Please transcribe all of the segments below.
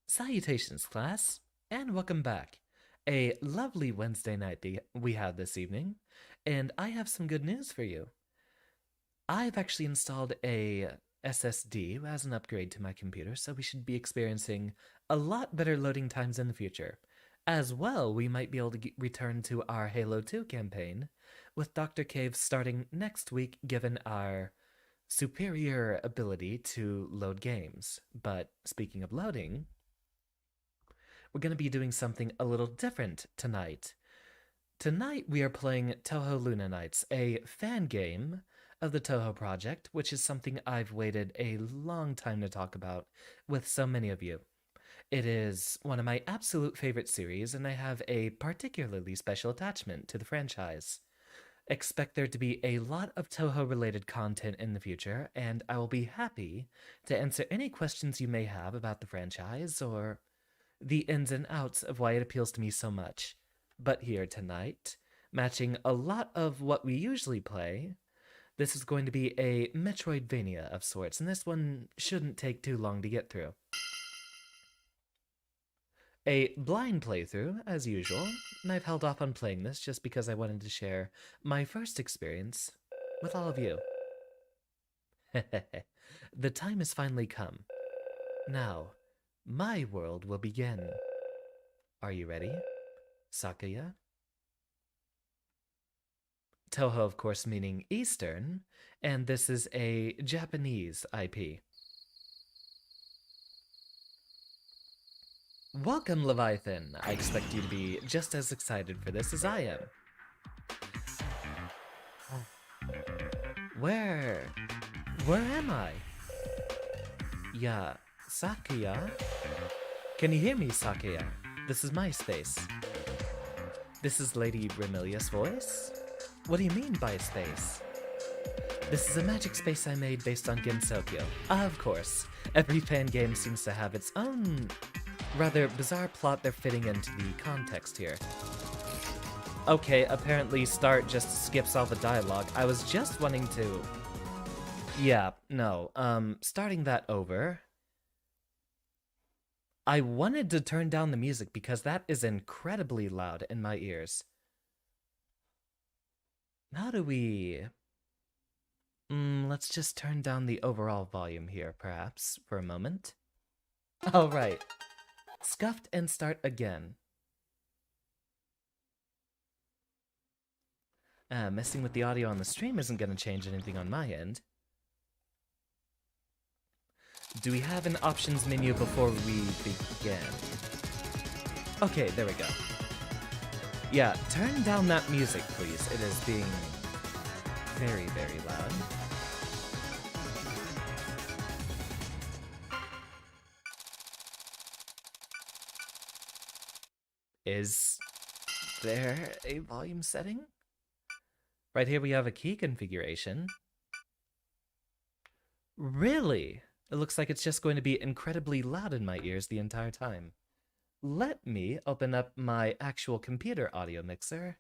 Salutations, class, and welcome back. A lovely Wednesday night we had this evening, and I have some good news for you. I've actually installed a SSD as an upgrade to my computer, so we should be experiencing a lot better loading times in the future. As well, we might be able to return to our Halo 2 campaign, with Dr. Cave starting next week given our superior ability to load games. But speaking of loading, we're going to be doing something a little different tonight. Tonight we are playing Touhou Luna Nights, a fan game of the Touhou project, which is something I've waited a long time to talk about with so many of you. It is one of my absolute favorite series, and I have a particularly special attachment to the franchise. Expect there to be a lot of Touhou-related content in the future, and I will be happy to answer any questions you may have about the franchise or the ins and outs of why it appeals to me so much. But here tonight, matching a lot of what we usually play, this is going to be a Metroidvania of sorts, and this one shouldn't take too long to get through. A blind playthrough, as usual, and I've held off on playing this just because I wanted to share my first experience with all of you. The time has finally come. Now, my world will begin. Are you ready, Sakuya? Touhou, of course, meaning Eastern, and this is a Japanese IP. Welcome, Leviathan! I expect you to be just as excited for this as I am. Where am I? Yeah, Sakuya? Can you hear me, Sakuya? This is my space. This is Lady Remilia's voice? What do you mean by space? This is a magic space I made based on Gensokyo. Of course, every fan game seems to have its own rather bizarre plot they're fitting into the context here. Okay, apparently start just skips all the dialogue. I was just wanting to... Yeah, no, starting that over. I wanted to turn down the music because that is incredibly loud in my ears. How do we... let's just turn down the overall volume here, perhaps, for a moment. Alright. Scuffed and start again. Messing with the audio on the stream isn't going to change anything on my end. Do we have an options menu before we begin? Okay, there we go. Yeah, turn down that music, please. It is being very, very loud. Is there a volume setting? Right here we have a key configuration. Really? It looks like it's just going to be incredibly loud in my ears the entire time. Let me open up my actual computer audio mixer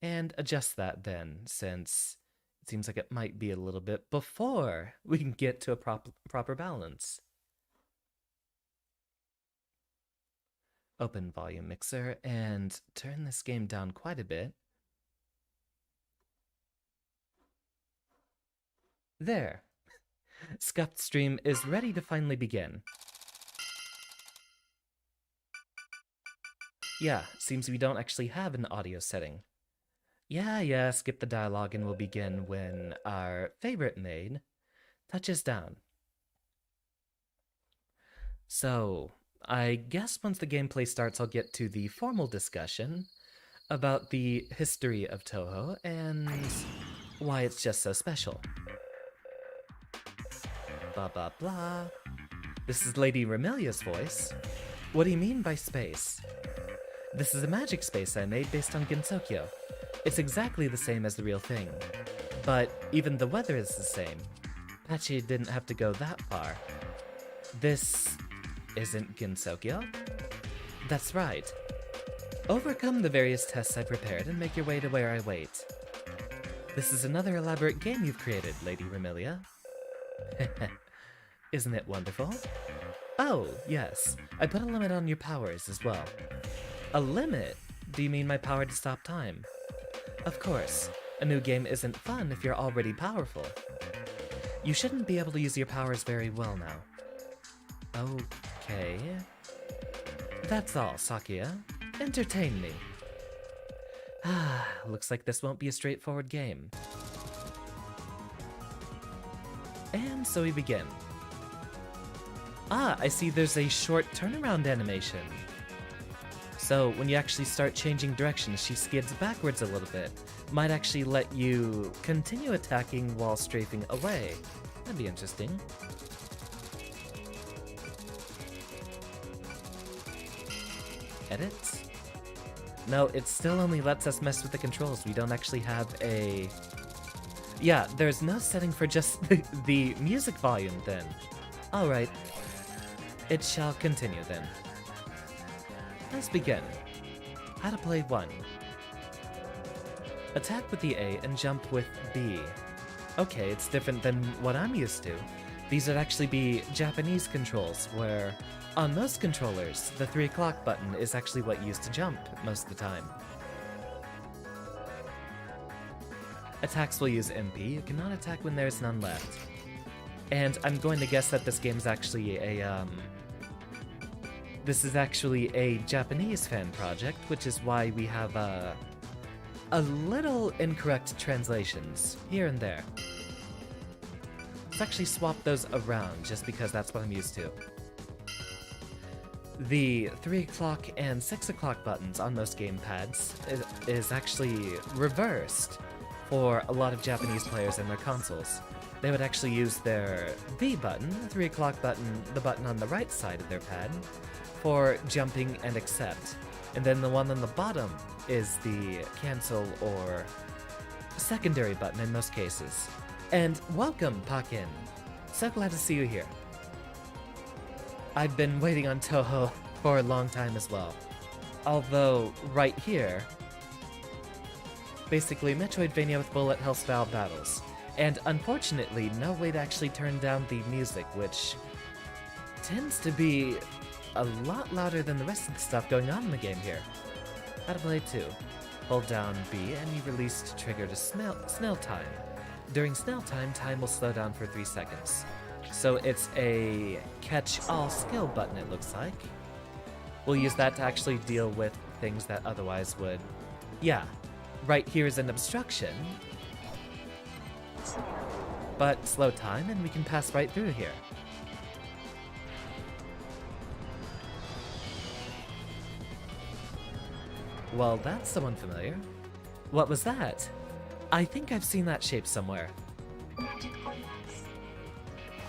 and adjust that then, since it seems like it might be a little bit before we can get to a proper balance. Open volume mixer and turn this game down quite a bit. There. Scuffed stream is ready to finally begin. Yeah, seems we don't actually have an audio setting. Yeah, skip the dialogue and we'll begin when our favorite maid touches down. So, I guess once the gameplay starts I'll get to the formal discussion about the history of Touhou and why it's just so special. Blah blah blah. This is Lady Remilia's voice. What do you mean by space? This is a magic space I made based on Gensokyo. It's exactly the same as the real thing. But even the weather is the same. Patchy didn't have to go that far. This isn't Gensokyo? That's right. Overcome the various tests I prepared and make your way to where I wait. This is another elaborate game you've created, Lady Remilia. Isn't it wonderful? Oh, yes. I put a limit on your powers as well. A limit? Do you mean my power to stop time? Of course. A new game isn't fun if you're already powerful. You shouldn't be able to use your powers very well now. Okay. That's all, Sakuya. Entertain me. Ah, looks like this won't be a straightforward game. And so we begin. Ah, I see there's a short turnaround animation. So when you actually start changing directions, she skids backwards a little bit. Might actually let you continue attacking while strafing away. That'd be interesting. Edit? No, it still only lets us mess with the controls. We don't actually have a... Yeah, there's no setting for just the music volume then. Alright. It shall continue then. Let's begin. How to play 1. Attack with the A and jump with B. Okay, it's different than what I'm used to. These would actually be Japanese controls, where on most controllers, the 3 o'clock button is actually what you use to jump most of the time. Attacks will use MP. You cannot attack when there's none left. And I'm going to guess that this game's actually a, This is actually a Japanese fan project, which is why we have, a little incorrect translations here and there. Let's actually swap those around, just because that's what I'm used to. The 3 o'clock and 6 o'clock buttons on most gamepads is actually reversed for a lot of Japanese players in their consoles. They would actually use their V button, 3 o'clock button, the button on the right side of their pad, for jumping and accept. And then the one on the bottom is the cancel or secondary button in most cases. And welcome, Pakin. So glad to see you here. I've been waiting on Touhou for a long time as well. Although, right here, basically Metroidvania with bullet hell style battles. And unfortunately, no way to actually turn down the music, which tends to be a lot louder than the rest of the stuff going on in the game here. How to play 2. Hold down B and you release to trigger to snail time. During snail time, time will slow down for 3 seconds. So it's a catch-all skill button, it looks like. We'll use that to actually deal with things that otherwise would... Yeah, right here is an obstruction. But slow time and we can pass right through here. Well, that's someone familiar. What was that? I think I've seen that shape somewhere.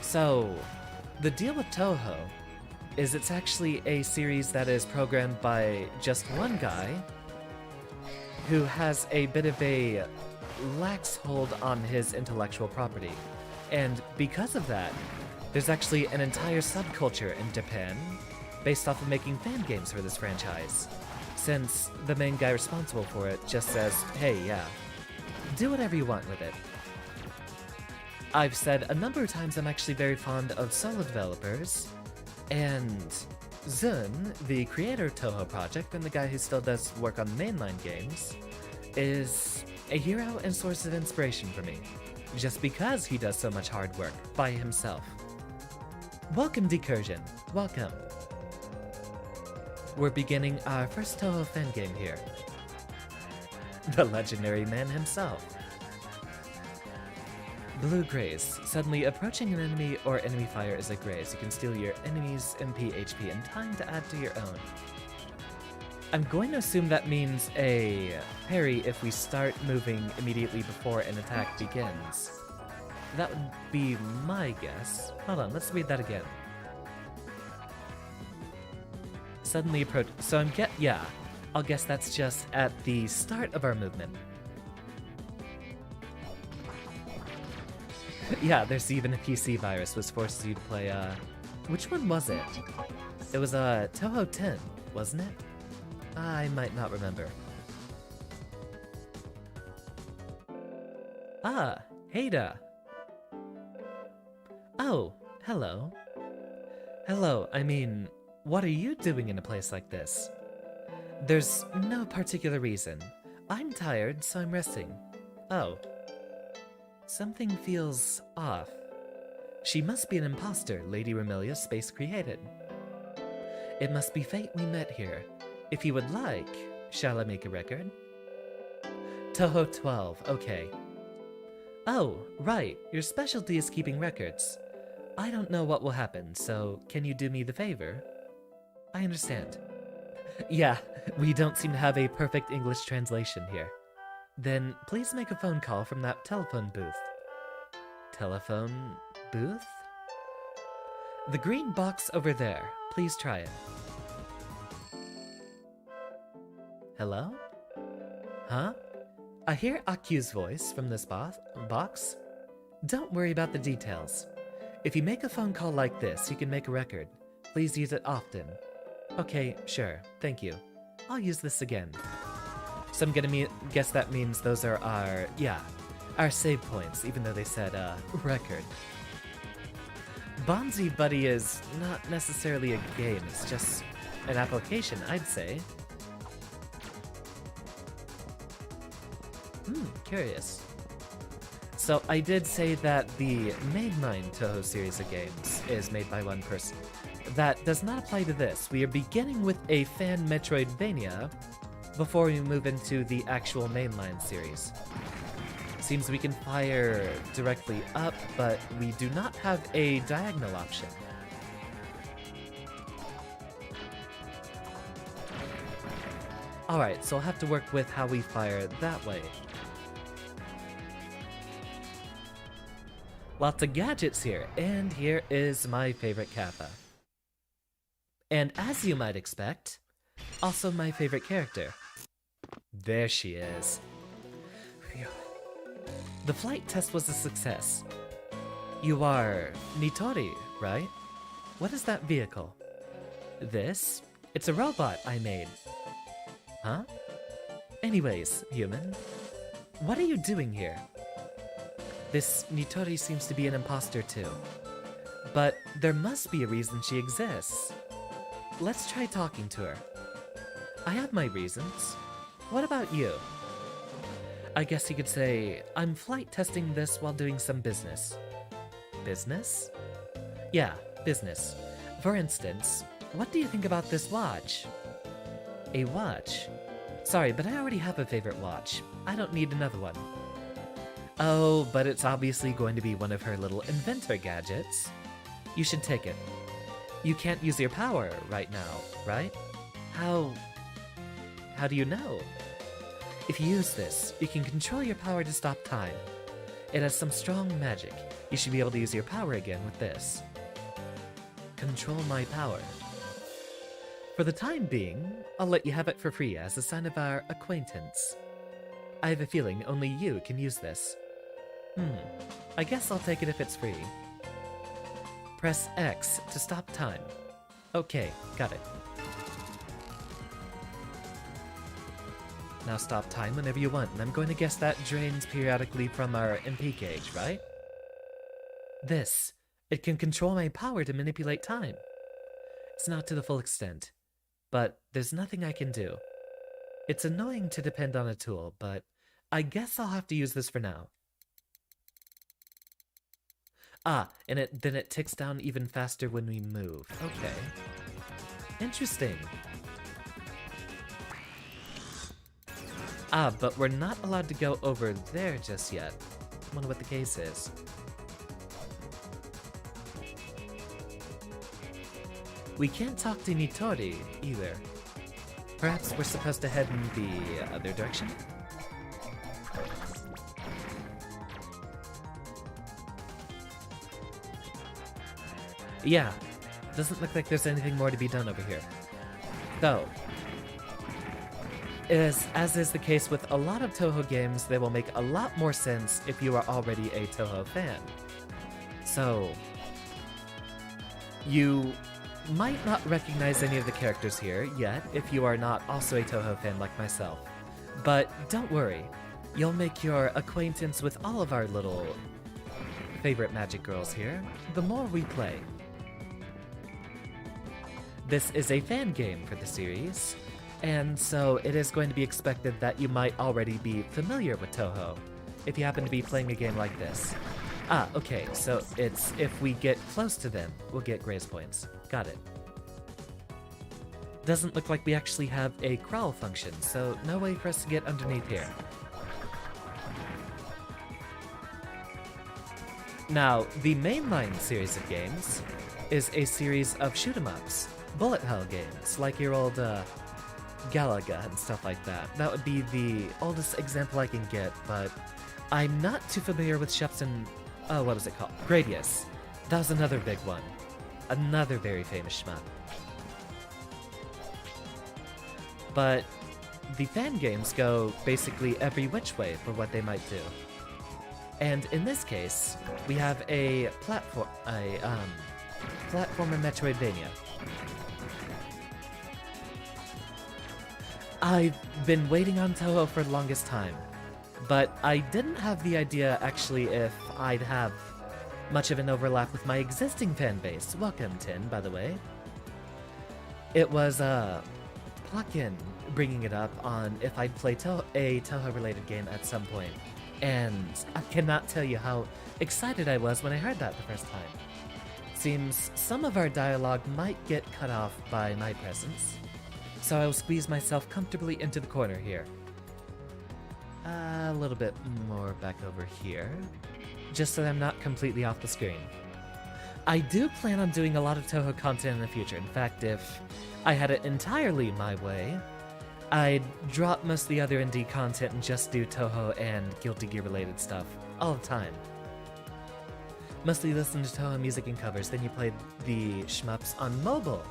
So, the deal with Touhou is it's actually a series that is programmed by just one guy who has a bit of a lax hold on his intellectual property. And because of that, there's actually an entire subculture in Japan based off of making fan games for this franchise. Since the main guy responsible for it just says, hey, yeah, do whatever you want with it. I've said a number of times I'm actually very fond of solo developers, and Zun, the creator of Touhou Project and the guy who still does work on mainline games, is a hero and source of inspiration for me, just because he does so much hard work by himself. Welcome, Decursion. Welcome. We're beginning our first Touhou fan game here. The legendary man himself. Blue Graze. Suddenly approaching an enemy or enemy fire is a graze. You can steal your enemy's MP, HP, and time to add to your own. I'm going to assume that means a parry if we start moving immediately before an attack begins. That would be my guess. Hold on, let's read that again. Suddenly approach. So yeah, I'll guess that's just at the start of our movement. Yeah, there's even a PC virus which forces you to play, which one was it? It was, Touhou 10, wasn't it? I might not remember. Ah, Heida. Oh, hello. Hello, I mean, what are you doing in a place like this? There's no particular reason. I'm tired, so I'm resting. Oh. Something feels off. She must be an imposter Lady Remilia's space created. It must be fate we met here. If you would like, shall I make a record? Touhou 12, okay. Oh, right, your specialty is keeping records. I don't know what will happen, so can you do me the favor? I understand. Yeah, we don't seem to have a perfect English translation here. Then please make a phone call from that telephone booth. Telephone booth? The green box over there. Please try it. Hello? Huh? I hear Aku's voice from this box. Don't worry about the details. If you make a phone call like this, you can make a record. Please use it often. Okay, sure. Thank you. I'll use this again. So I'm gonna guess that means those are our save points, even though they said, record. Bonzi Buddy is not necessarily a game, it's just an application, I'd say. Curious. So I did say that the mainline Touhou series of games is made by one person. That does not apply to this. We are beginning with a fan Metroidvania before we move into the actual mainline series. Seems we can fire directly up, but we do not have a diagonal option. Alright, so I'll have to work with how we fire that way. Lots of gadgets here, and here is my favorite Kappa. And as you might expect, also my favorite character. There she is. Phew. The flight test was a success. You are Nitori, right? What is that vehicle? This? It's a robot I made. Huh? Anyways, human, what are you doing here? This Nitori seems to be an imposter too. But there must be a reason she exists. Let's try talking to her. I have my reasons. What about you? I guess you could say, I'm flight testing this while doing some business. Business? Yeah, business. For instance, what do you think about this watch? A watch? Sorry, but I already have a favorite watch. I don't need another one. Oh, but it's obviously going to be one of her little inventor gadgets. You should take it. You can't use your power right now, right? How do you know? If you use this, you can control your power to stop time. It has some strong magic. You should be able to use your power again with this. Control my power. For the time being, I'll let you have it for free as a sign of our acquaintance. I have a feeling only you can use this. I guess I'll take it if it's free. Press X to stop time. Okay, got it. Now stop time whenever you want, and I'm going to guess that drains periodically from our MP gauge, right? This. It can control my power to manipulate time. It's not to the full extent, but there's nothing I can do. It's annoying to depend on a tool, but I guess I'll have to use this for now. Ah, and then it ticks down even faster when we move. Okay. Interesting. Ah, but we're not allowed to go over there just yet. I wonder what the case is. We can't talk to Nitori either. Perhaps we're supposed to head in the other direction? Yeah, doesn't look like there's anything more to be done over here. Though, as is the case with a lot of Touhou games, they will make a lot more sense if you are already a Touhou fan. So, you might not recognize any of the characters here yet if you are not also a Touhou fan like myself. But don't worry, you'll make your acquaintance with all of our little favorite magic girls here the more we play. this is a fan game for the series, and so it is going to be expected that you might already be familiar with Touhou if you happen to be playing a game like this. Ah, okay, so it's if we get close to them, we'll get grace points. Got it. Doesn't look like we actually have a crawl function, so no way for us to get underneath here. Now, the mainline series of games is a series of shoot-'em-ups, bullet hell games, like your old Galaga and stuff like that. That would be the oldest example I can get, but I'm not too familiar with Chefs and... oh, what was it called? Gradius. That was another big one. Another very famous shmup. But the fan games go basically every which way for what they might do. And in this case, we have a platformer Metroidvania. I've been waiting on Touhou for the longest time, but I didn't have the idea actually if I'd have much of an overlap with my existing fan base. Welcome, Tin, by the way. It was Pluckin bringing it up on if I'd play a Touhou-related game at some point. And I cannot tell you how excited I was when I heard that the first time. Seems some of our dialogue might get cut off by my presence, so I will squeeze myself comfortably into the corner here. A little bit more back over here, just so that I'm not completely off the screen. I do plan on doing a lot of Touhou content in the future. In fact, if I had it entirely my way, I'd drop most of the other indie content and just do Touhou and Guilty Gear related stuff all the time. Mostly listen to Touhou music and covers, then you play the shmups on mobile.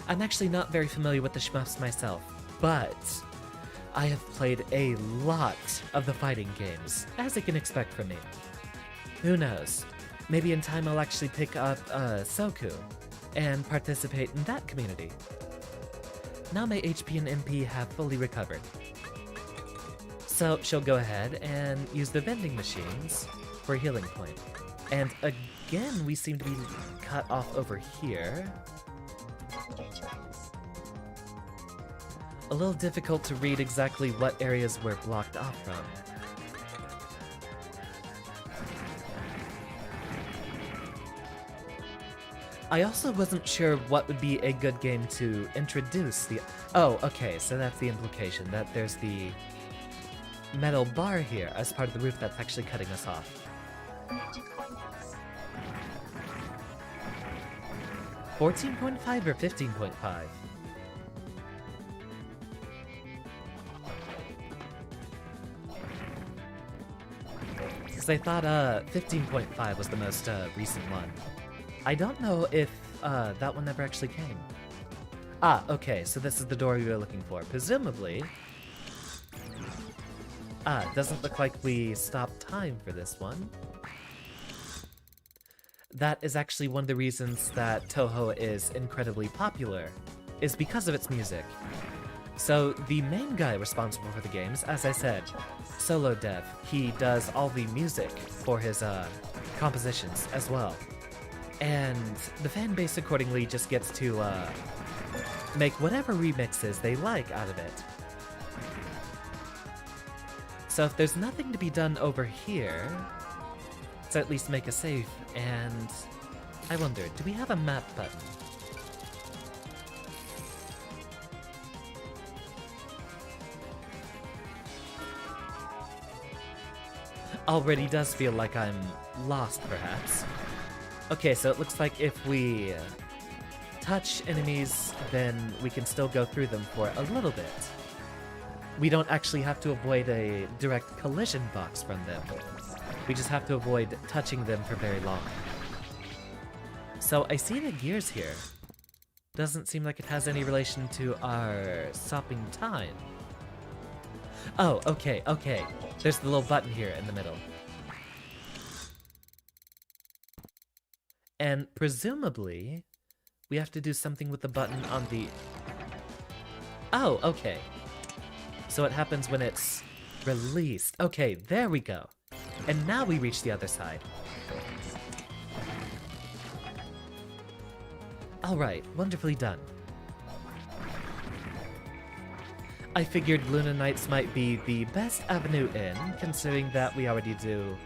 I'm actually not very familiar with the shmups myself, but I have played a lot of the fighting games, as you can expect from me. Who knows? Maybe in time I'll actually pick up Soku and participate in that community. Now my HP and MP have fully recovered. So she'll go ahead and use the vending machines for a healing point. And again, we seem to be cut off over here. A little difficult to read exactly what areas we're blocked off from. I also wasn't sure what would be a good game to introduce the... oh, okay, so that's the implication, that there's the metal bar here as part of the roof that's actually cutting us off. 14.5 or 15.5? Because I thought 15.5 was the most recent one. I don't know if that one ever actually came. Ah, okay, so this is the door we were looking for. Presumably... ah, it doesn't look like we stopped time for this one. That is actually one of the reasons that Touhou is incredibly popular, is because of its music. So the main guy responsible for the games, as I said, solo dev, he does all the music for his compositions as well. And the fan base accordingly just gets to make whatever remixes they like out of it. So if there's nothing to be done over here, let's at least make a save. And I wonder, do we have a map button? Already does feel like I'm lost, perhaps. Okay, so it looks like if we touch enemies, then we can still go through them for a little bit. We don't actually have to avoid a direct collision box from them. We just have to avoid touching them for very long. So I see the gears here. Doesn't seem like it has any relation to our stopping time. Oh, okay, okay. There's the little button here in the middle. And presumably, we have to do something with the button on the... oh, okay. So it happens when it's released. Okay, there we go. And now we reach the other side. Alright, wonderfully done. I figured Luna Nights might be the best avenue in, considering that we already do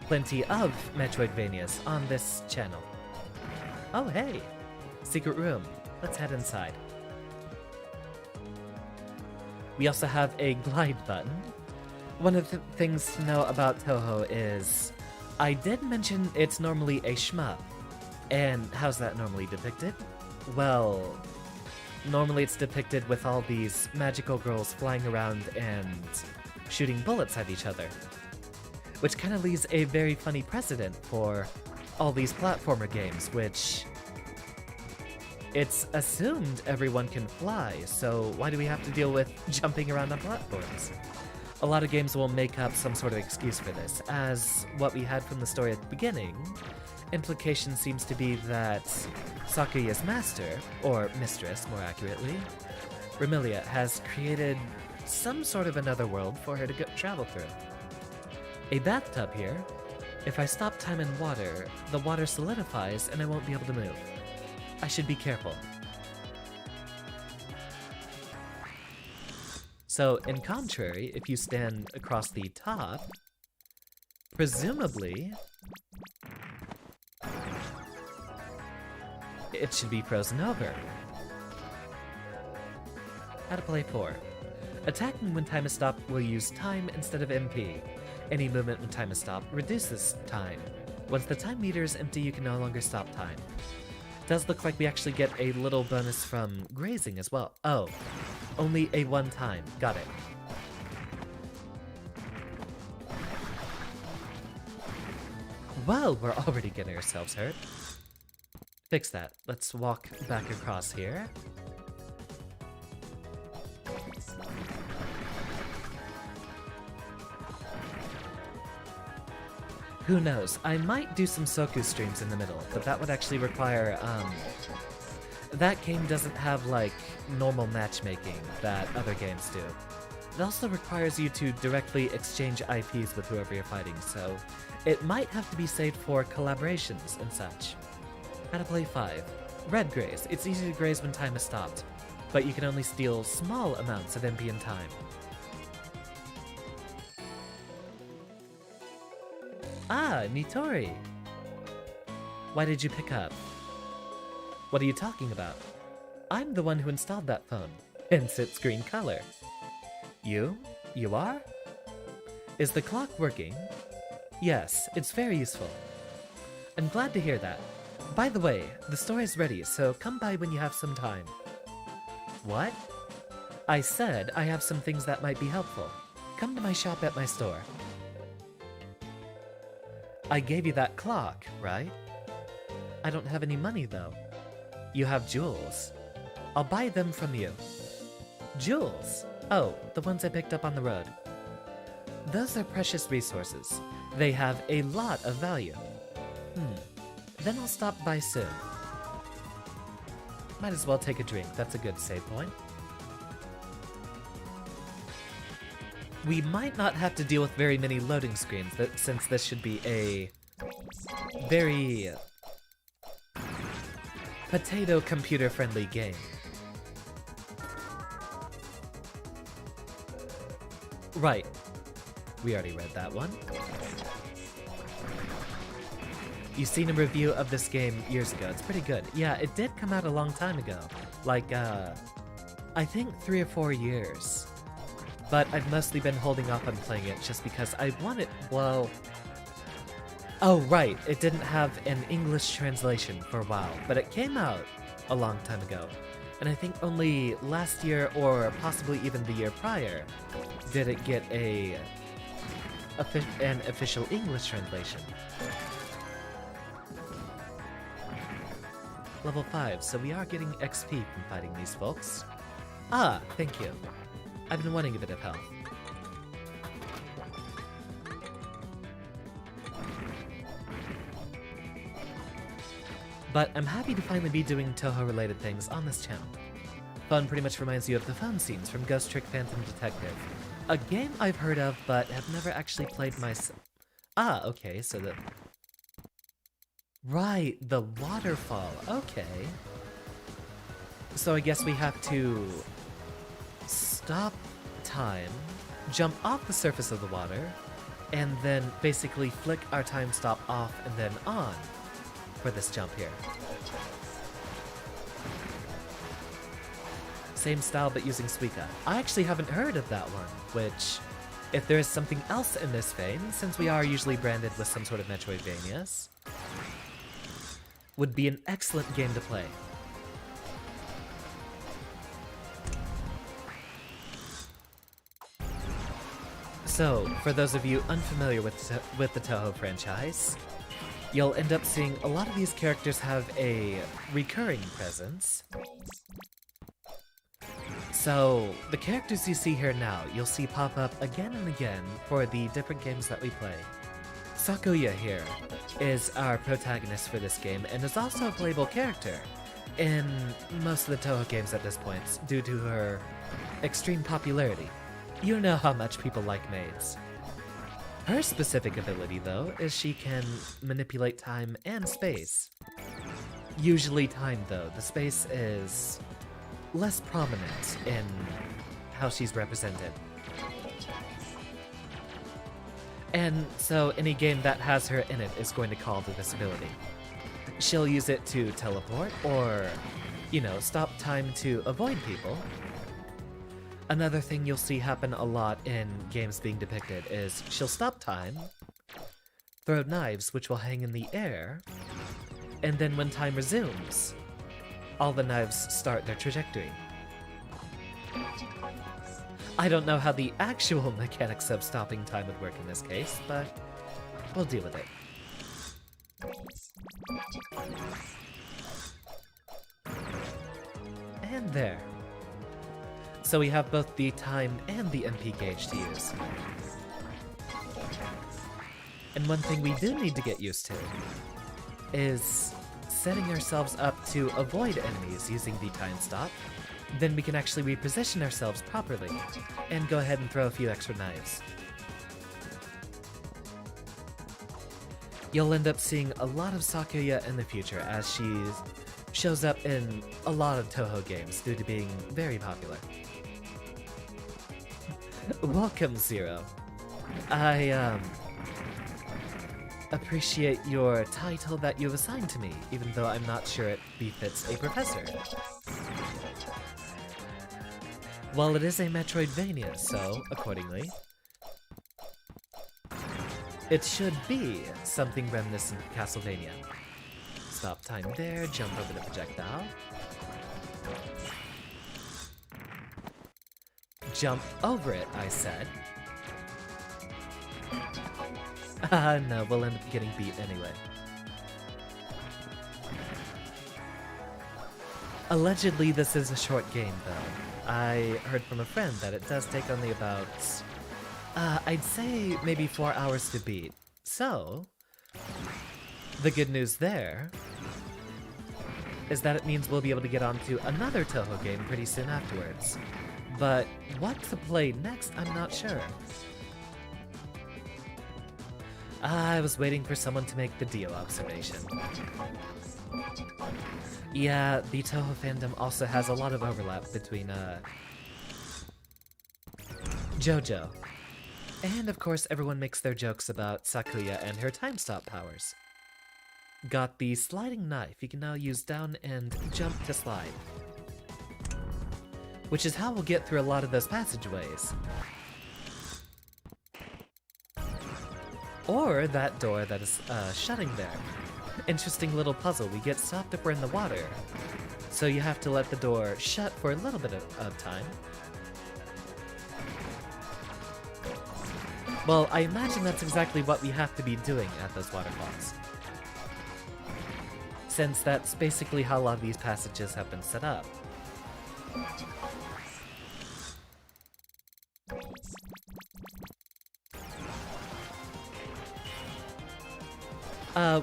plenty of Metroidvanias on this channel. Oh hey! Secret room. Let's head inside. We also have a glide button. One of the things to know about Touhou is I did mention it's normally a shmup. And how's that normally depicted? Well, normally it's depicted with all these magical girls flying around and shooting bullets at each other. Which kind of leaves a very funny precedent for all these platformer games, which it's assumed everyone can fly, so why do we have to deal with jumping around on platforms? A lot of games will make up some sort of excuse for this, as what we had from the story at the beginning, implication seems to be that Sakuya's master, or mistress more accurately, Remilia, has created some sort of another world for her to travel through. A bathtub here. If I stop time in water, the water solidifies and I won't be able to move. I should be careful. So, in contrary, if you stand across the top, presumably it should be frozen over. How to play 4. Attacking when time is stopped will use time instead of MP. Any movement when time is stopped reduces time. Once the time meter is empty, you can no longer stop time. Does look like we actually get a little bonus from grazing as well. Oh, only a one time. Got it. Well, we're already getting ourselves hurt. Fix that. Let's walk back across here. Who knows? I might do some Soku streams in the middle, but that would actually require, that game doesn't have, like, normal matchmaking that other games do. It also requires you to directly exchange IPs with whoever you're fighting, so it might have to be saved for collaborations and such. How to play 5. Red graze. It's easy to graze when time is stopped, but you can only steal small amounts of MP in time. Ah, Nitori! Why did you pick up? What are you talking about? I'm the one who installed that phone, hence its green color. You? You are? Is the clock working? Yes, it's very useful. I'm glad to hear that. By the way, the store is ready, so come by when you have some time. What? I said I have some things that might be helpful. Come to my shop at my store. I gave you that clock, right? I don't have any money, though. You have jewels. I'll buy them from you. Jewels? Oh, the ones I picked up on the road. Those are precious resources. They have a lot of value. Then I'll stop by soon. Might as well take a drink. That's a good save point. We might not have to deal with very many loading screens, since this should be a very potato computer-friendly game. Right. We already read that one. You've seen a review of this game years ago. It's pretty good. Yeah, it did come out a long time ago. Like, I think 3 or 4 years. But I've mostly been holding off on playing it just because I want it, well... Oh, right, it didn't have an English translation for a while, but it came out a long time ago. And I think only last year, or possibly even the year prior, did it get an official English translation. Level 5, so we are getting XP from fighting these folks. Ah, thank you. I've been wanting a bit of health. But I'm happy to finally be doing Touhou-related things on this channel. Fun pretty much reminds you of the phone scenes from Ghost Trick Phantom Detective, a game I've heard of but have never actually played myself. Ah, okay, so the... Right, the waterfall, okay. So I guess we have to stop time, jump off the surface of the water, and then basically flick our time stop off and then on for this jump here. Same style but using Suika. I actually haven't heard of that one, which, if there is something else in this vein, since we are usually branded with some sort of Metroidvanias, would be an excellent game to play. So, for those of you unfamiliar with the Touhou franchise, you'll end up seeing a lot of these characters have a recurring presence. So, the characters you see here now, you'll see pop up again and again for the different games that we play. Sakuya here is our protagonist for this game and is also a playable character in most of the Touhou games at this point due to her extreme popularity. You know how much people like maids. Her specific ability, though, is she can manipulate time and space. Usually time, though. The space is less prominent in how she's represented. And so any game that has her in it is going to call to this ability. She'll use it to teleport or, you know, stop time to avoid people. Another thing you'll see happen a lot in games being depicted is she'll stop time, throw knives which will hang in the air, and then when time resumes, all the knives start their trajectory. I don't know how the actual mechanics of stopping time would work in this case, but we'll deal with it. And there. So we have both the time and the MP gauge to use. And one thing we do need to get used to is setting ourselves up to avoid enemies using the time stop. Then we can actually reposition ourselves properly and go ahead and throw a few extra knives. You'll end up seeing a lot of Sakuya in the future as she shows up in a lot of Touhou games due to being very popular. Welcome, Zero. I, appreciate your title that you've assigned to me, even though I'm not sure it befits a professor. Well, it is a Metroidvania, so, accordingly, it should be something reminiscent of Castlevania. Stop time there, jump over the projectile. Jump over it, I said. No, we'll end up getting beat anyway. Allegedly, this is a short game, though. I heard from a friend that it does take only about, I'd say maybe 4 hours to beat. So, the good news there is that it means we'll be able to get onto another Touhou game pretty soon afterwards. But what to play next, I'm not sure. I was waiting for someone to make the Dio observation. Yeah, the Touhou fandom also has a lot of overlap between, JoJo. And of course, everyone makes their jokes about Sakuya and her time stop powers. Got the sliding knife, you can now use down and jump to slide. Which is how we'll get through a lot of those passageways. Or that door that is shutting there. Interesting little puzzle, we get stopped if we're in the water. So you have to let the door shut for a little bit of time. Well, I imagine that's exactly what we have to be doing at those waterfalls. Since that's basically how a lot of these passages have been set up.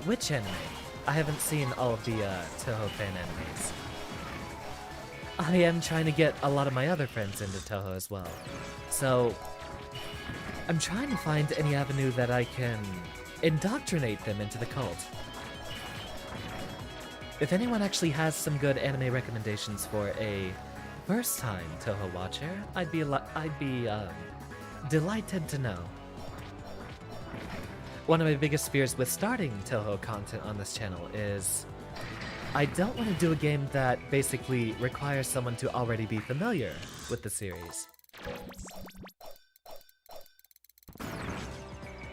Which anime? I haven't seen all of the Touhou fan animes. I am trying to get a lot of my other friends into Touhou as well. So, I'm trying to find any avenue that I can indoctrinate them into the cult. If anyone actually has some good anime recommendations for a first-time Touhou watcher, I'd be delighted to know. One of my biggest fears with starting Touhou content on this channel is I don't want to do a game that basically requires someone to already be familiar with the series.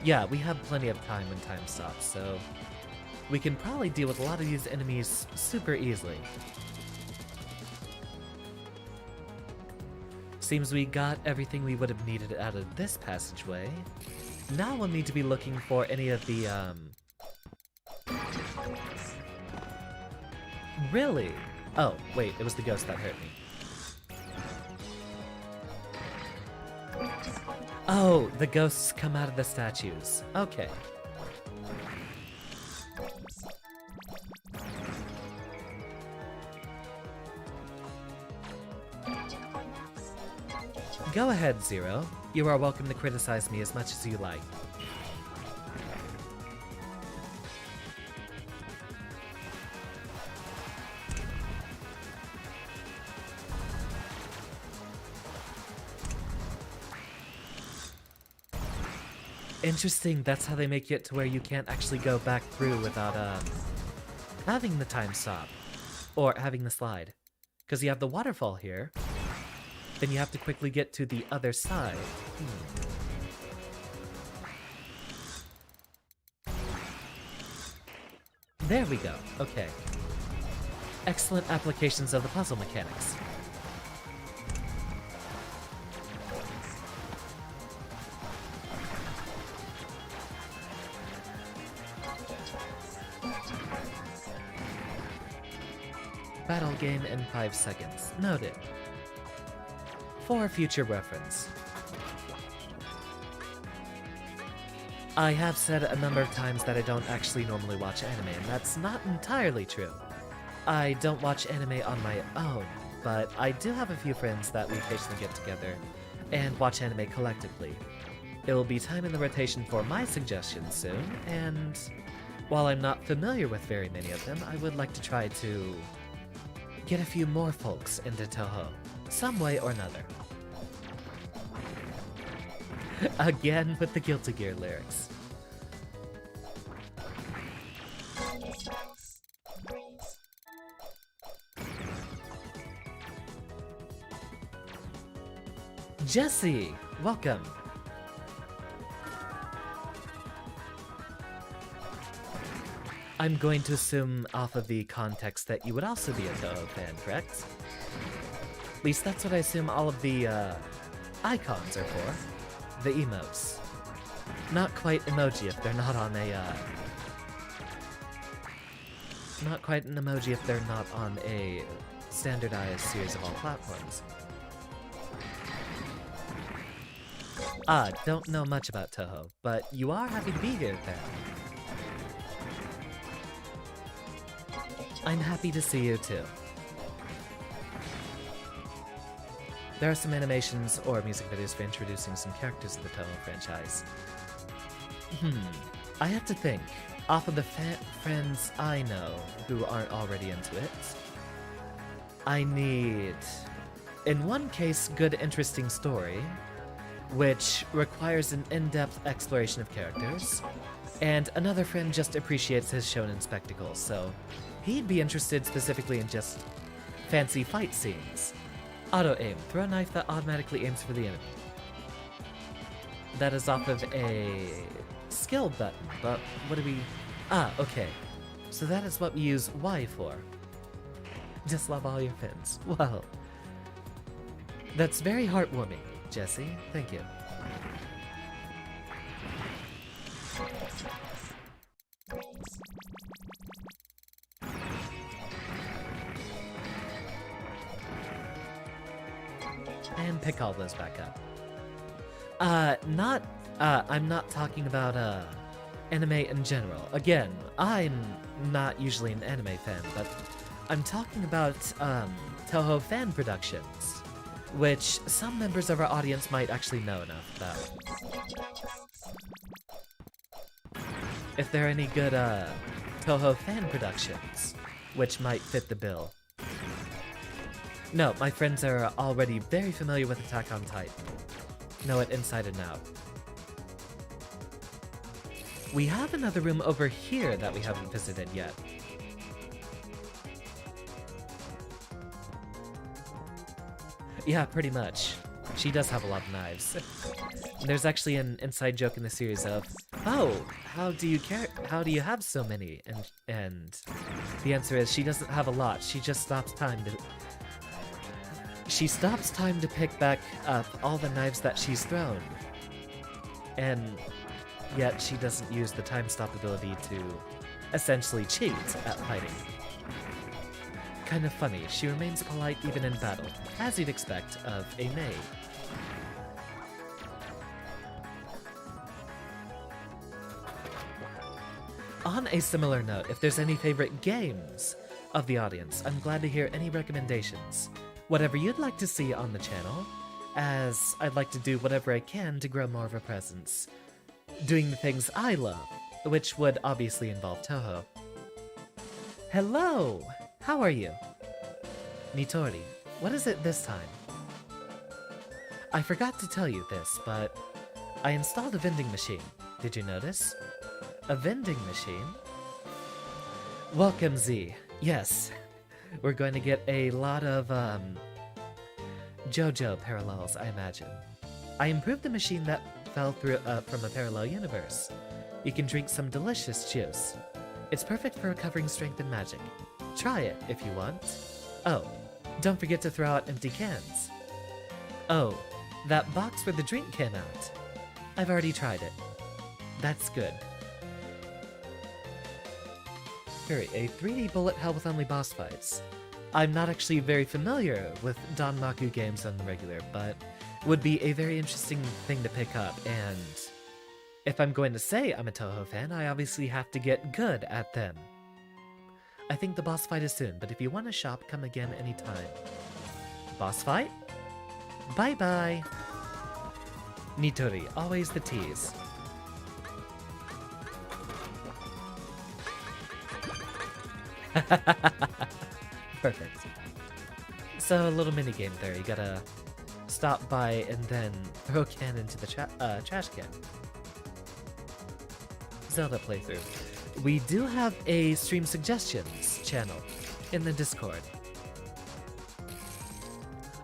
Yeah, we have plenty of time when time stops, so we can probably deal with a lot of these enemies super easily. Seems we got everything we would have needed out of this passageway. Now we'll need to be looking for any of the, Really? Oh, wait, it was the ghost that hurt me. Oh, the ghosts come out of the statues. Okay. Go ahead, Zero. You are welcome to criticize me as much as you like. Interesting, that's how they make it to where you can't actually go back through without, having the time stop. Or having the slide. Because you have the waterfall here. Then you have to quickly get to the other side. There we go. Okay. Excellent applications of the puzzle mechanics. Battle game in 5 seconds. Noted. For future reference. I have said a number of times that I don't actually normally watch anime, and that's not entirely true. I don't watch anime on my own, but I do have a few friends that we occasionally get together and watch anime collectively. It will be time in the rotation for my suggestions soon, and while I'm not familiar with very many of them, I would like to try to get a few more folks into Touhou, some way or another. Again with the Guilty Gear lyrics. Jesse, welcome. I'm going to assume off of the context that you would also be a Touhou fan, correct? At least that's what I assume all of the icons are for. The emotes. Not quite emoji if they're not on a, not quite an emoji if they're not on a standardized series of all platforms. Don't know much about Touhou, but you are happy to be here, then. I'm happy to see you, too. There are some animations or music videos for introducing some characters of the Touhou franchise. I have to think. Off of the friends I know who aren't already into it, I need, in one case, good interesting story, which requires an in-depth exploration of characters, and another friend just appreciates his shonen spectacles, so he'd be interested specifically in just fancy fight scenes. Auto-aim. Throw a knife that automatically aims for the enemy. That is off of a skill button, but what do we... okay. So that is what we use Y for. Just love all your fins. Well, that's very heartwarming, Jesse. Thank you. And pick all those back up. I'm not talking about, anime in general. Again, I'm not usually an anime fan, but I'm talking about, Touhou fan productions, which some members of our audience might actually know enough about. If there are any good, Touhou fan productions, which might fit the bill. No, my friends are already very familiar with Attack on Titan. Know it inside and out. We have another room over here that we haven't visited yet. Yeah, pretty much. She does have a lot of knives. There's actually an inside joke in the series of, oh, how do you have so many? And the answer is she doesn't have a lot. She just stops time to pick back up all the knives that she's thrown. And yet she doesn't use the time stop ability to essentially cheat at fighting. Kind of funny, she remains polite even in battle, as you'd expect of a maid. On a similar note, if there's any favorite games of the audience, I'm glad to hear any recommendations. Whatever you'd like to see on the channel, as I'd like to do whatever I can to grow more of a presence, doing the things I love, which would obviously involve Touhou. Hello! How are you? Nitori, what is it this time? I forgot to tell you this, but I installed a vending machine. Did you notice? A vending machine? Welcome, Z. Yes, we're going to get a lot of, JoJo parallels, I imagine. I improved the machine that fell through from a parallel universe. You can drink some delicious juice. It's perfect for recovering strength and magic. Try it if you want. Oh, don't forget to throw out empty cans. Oh, that box where the drink came out. I've already tried it. That's good. Hurry, a 3D bullet hell with only boss fights. I'm not actually very familiar with Danmaku games on the regular, but would be a very interesting thing to pick up, and if I'm going to say I'm a Touhou fan, I obviously have to get good at them. I think the boss fight is soon, but if you want to shop, come again anytime. Boss fight? Bye-bye! Nitori, always the tease. Perfect. So, a little minigame there. You gotta stop by and then throw a can into the trash can. Zelda playthrough. We do have a stream suggestions channel in the Discord.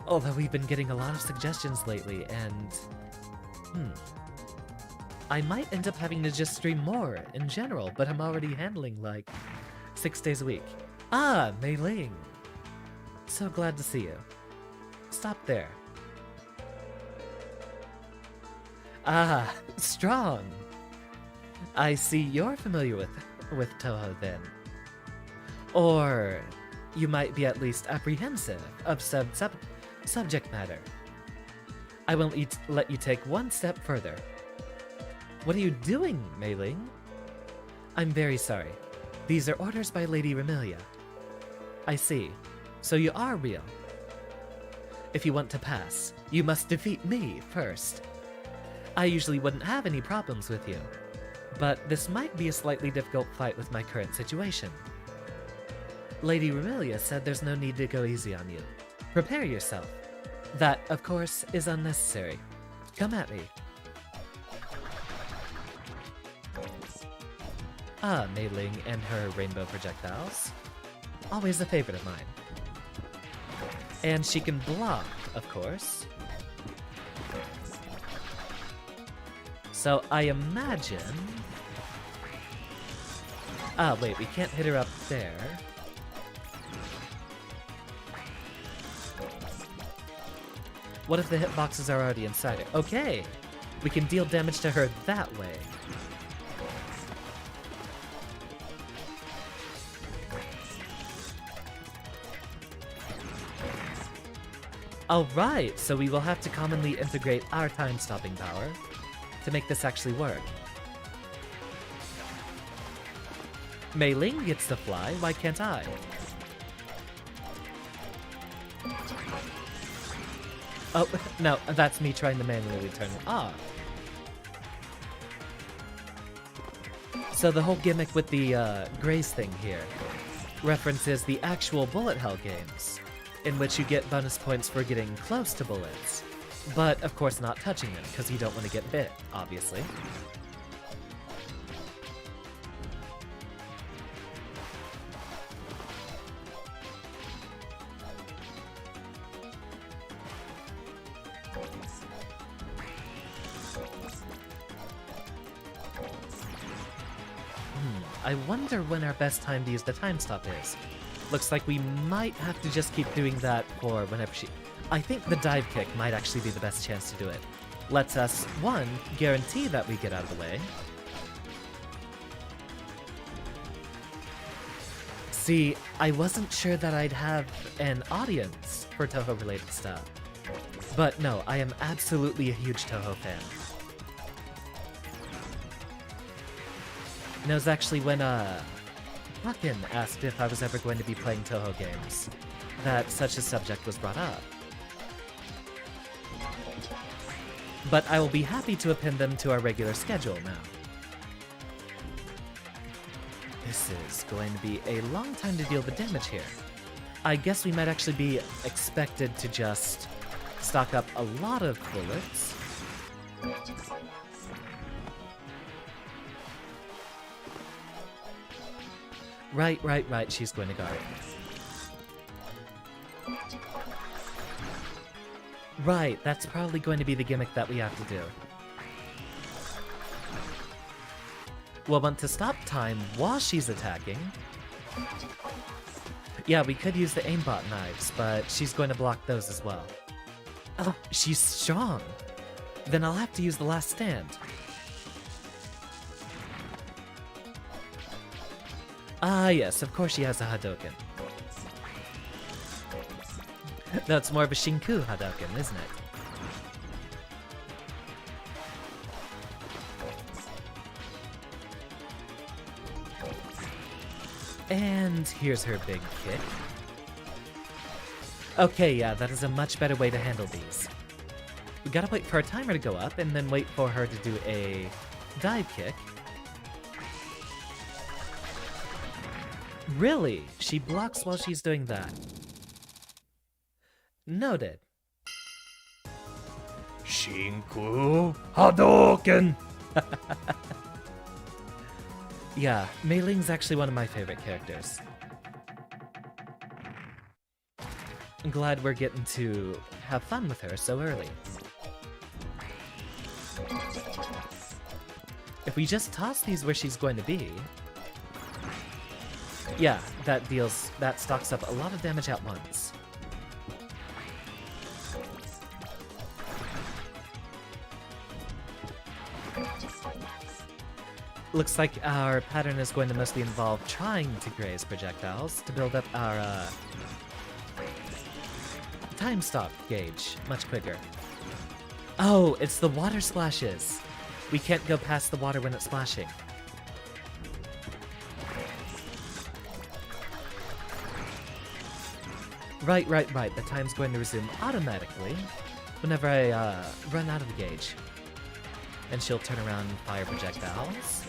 Although we've been getting a lot of suggestions lately, and I might end up having to just stream more in general, but I'm already handling like 6 days a week. Ah, Mei Ling! So glad to see you. Stop there. Ah, Strong! I see you're familiar with Touhou then. Or you might be at least apprehensive of subject matter. I won't let you take one step further. What are you doing, Mei Ling? I'm very sorry. These are orders by Lady Remelia. I see. So you are real. If you want to pass, you must defeat me first. I usually wouldn't have any problems with you, but this might be a slightly difficult fight with my current situation. Lady Remelia said there's no need to go easy on you. Prepare yourself. That, of course, is unnecessary. Come at me. Ah, Mei Ling and her rainbow projectiles. Always a favorite of mine. And she can block, of course. So I imagine... Ah, wait, we can't hit her up there. What if the hitboxes are already inside her? Okay! We can deal damage to her that way. Alright, so we will have to commonly integrate our time-stopping power to make this actually work. Mei Ling gets to fly, why can't I? Oh, no, that's me trying to manually turn it off. So the whole gimmick with the Grace thing here references the actual bullet hell games. in which you get bonus points for getting close to bullets. But, of course, not touching them, because you don't want to get bit, obviously. I wonder when our best time to use the time stop is. Looks like we might have to just keep doing that for whenever she... I think the dive kick might actually be the best chance to do it. Lets us, one, guarantee that we get out of the way. See, I wasn't sure that I'd have an audience for Touhou-related stuff. But no, I am absolutely a huge Touhou fan. And it was actually when, Buckin asked if I was ever going to be playing Touhou games, that such a subject was brought up. But I will be happy to append them to our regular schedule now. This is going to be a long time to deal the damage here. I guess we might actually be expected to just stock up a lot of bullets. Right, she's going to guard. Right, that's probably going to be the gimmick that we have to do. We'll want to stop time while she's attacking. Yeah, we could use the aimbot knives, but she's going to block those as well. Oh, she's strong! Then I'll have to use the last stand. Ah yes, of course she has a Hadouken. No, it's more of a Shinku Hadouken, isn't it? And here's her big kick. Okay, yeah, that is a much better way to handle these. We gotta wait for our timer to go up, and then wait for her to do a dive kick. Really? She blocks while she's doing that. Noted. Shinku Hadouken! Yeah, Mei Ling's actually one of my favorite characters. I'm glad we're getting to have fun with her so early. If we just toss these where she's going to be... Yeah, that stocks up a lot of damage at once. Looks like our pattern is going to mostly involve trying to graze projectiles to build up our time stop gauge much quicker. Oh, it's the water splashes! We can't go past the water when it's splashing. Right. The time's going to resume automatically whenever I run out of the gauge. And she'll turn around and fire projectiles.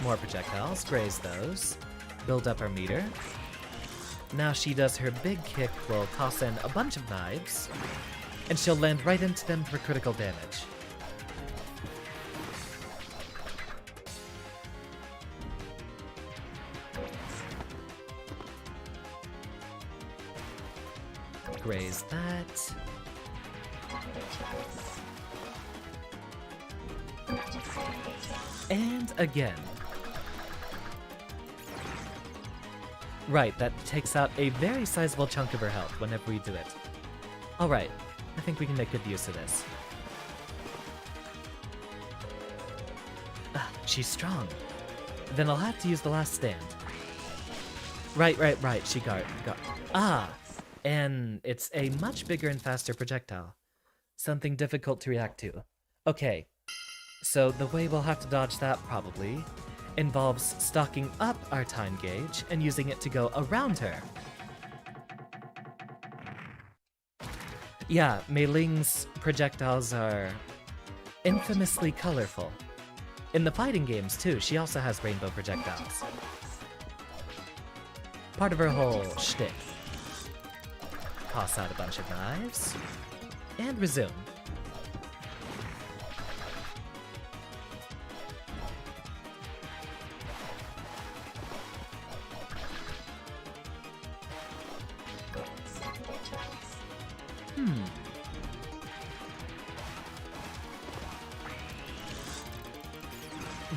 More projectiles, graze those, build up our meter. Now she does her big kick, will toss in a bunch of knives, and she'll land right into them for critical damage. Graze that. And again. Right, that takes out a very sizable chunk of her health whenever we do it. Alright, I think we can make good use of this. She's strong. Then I'll have to use the last stand. Right, she got. And it's a much bigger and faster projectile. Something difficult to react to. Okay, so the way we'll have to dodge that probably involves stocking up our time gauge and using it to go around her. Yeah, Mei Ling's projectiles are infamously colorful. In the fighting games, too, she also has rainbow projectiles. Part of her whole shtick. Toss out a bunch of knives. And resume.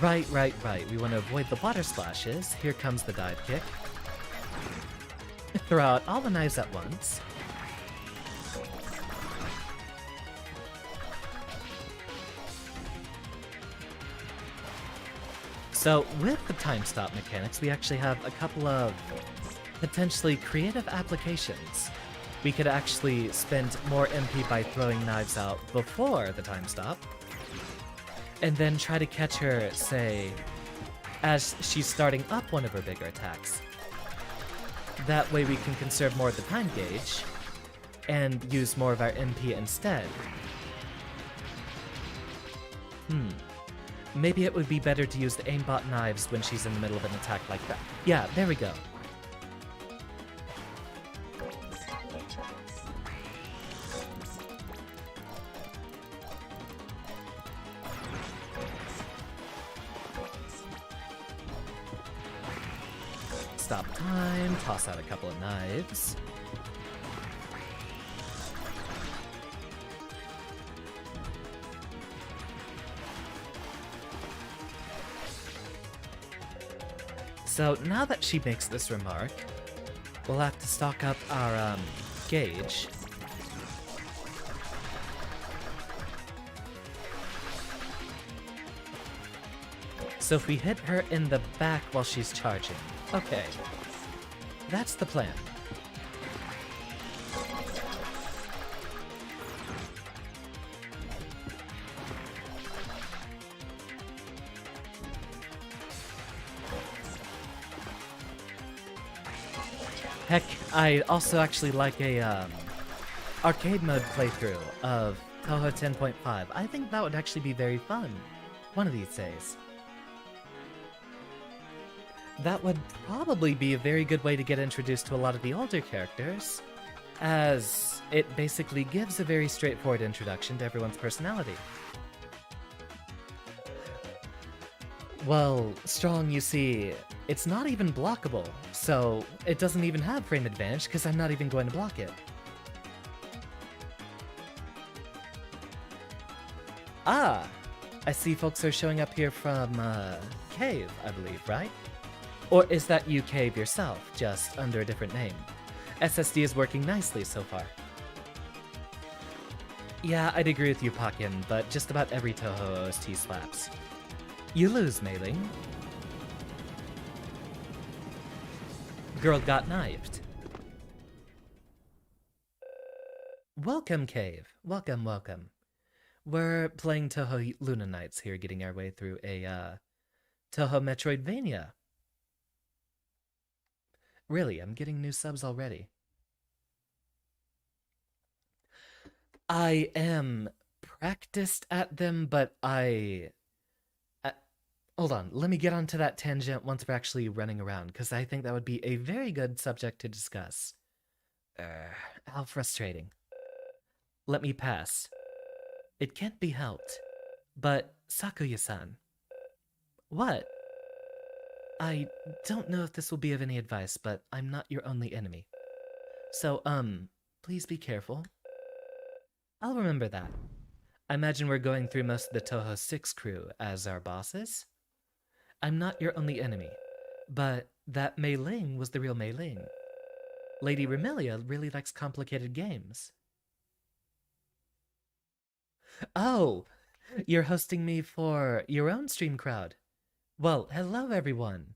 Right. We want to avoid the water splashes. Here comes the dive kick. Throw out all the knives at once. So, with the time stop mechanics, we actually have a couple of potentially creative applications. We could actually spend more MP by throwing knives out before the time stop, and then try to catch her, say, as she's starting up one of her bigger attacks. That way we can conserve more of the time gauge, and use more of our MP instead. Maybe it would be better to use the aimbot knives when she's in the middle of an attack like that. Yeah, there we go. Stop time, toss out a couple of knives. So now that she makes this remark, we'll have to stock up our gauge. So if we hit her in the back while she's charging. Okay. That's the plan. Heck, I also actually like a arcade mode playthrough of Touhou 10.5. I think that would actually be very fun one of these days. That would probably be a very good way to get introduced to a lot of the older characters, as it basically gives a very straightforward introduction to everyone's personality. Well, Strong, you see, it's not even blockable, so it doesn't even have frame advantage because I'm not even going to block it. Ah! I see folks are showing up here from, Cave, I believe, right? Or is that you, Cave, yourself, just under a different name? SSD is working nicely so far. Yeah, I'd agree with you, Pakin, but just about every Touhou OST slaps. You lose, Mei-Ling. Girl got knifed. Welcome, Cave. Welcome. We're playing Touhou Luna Nights here, getting our way through a, Touhou Metroidvania. Really, I'm getting new subs already. I am practiced at them, but hold on, let me get onto that tangent once we're actually running around, because I think that would be a very good subject to discuss. How frustrating. Let me pass. It can't be helped. But, Sakuya-san. What? I don't know if this will be of any advice, but I'm not your only enemy. So, please be careful. I'll remember that. I imagine we're going through most of the Touhou 6 crew as our bosses. I'm not your only enemy, but that Mei-Ling was the real Mei-Ling. Lady Remelia really likes complicated games. Oh, you're hosting me for your own stream crowd. Well, hello everyone.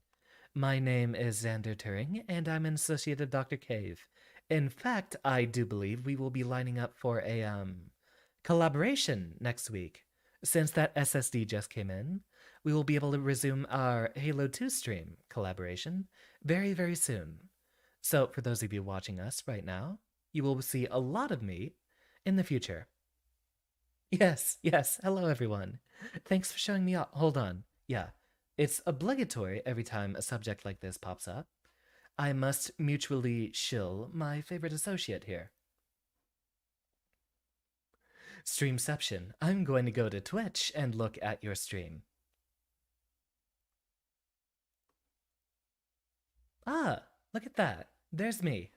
My name is Xander Turing, and I'm an associate of Dr. Cave. In fact, I do believe we will be lining up for a, collaboration next week. Since that SSD just came in, we will be able to resume our Halo 2 stream collaboration very, very soon. So, for those of you watching us right now, you will see a lot of me in the future. Yes, hello everyone. Thanks for showing me up. Hold on. Yeah, it's obligatory every time a subject like this pops up. I must mutually shill my favorite associate here. Streamception. I'm going to go to Twitch and look at your stream. Ah, look at that. There's me.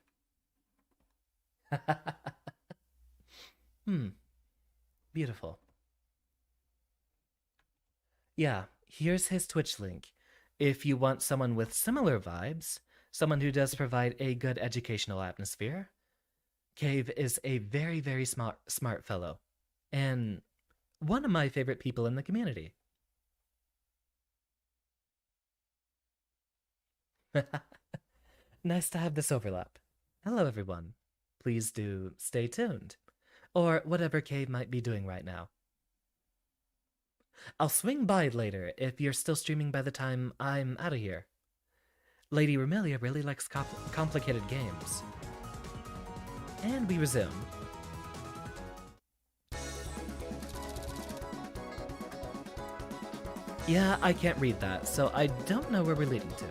Hmm, beautiful. Yeah, here's his Twitch link. If you want someone with similar vibes, someone who does provide a good educational atmosphere, Cave is a very, very smart fellow. And one of my favorite people in the community. Nice to have this overlap. Hello, everyone. Please do stay tuned. Or whatever Cave might be doing right now. I'll swing by later if you're still streaming by the time I'm out of here. Lady Romelia really likes complicated games. And we resume. Yeah, I can't read that, so I don't know where we're leading to.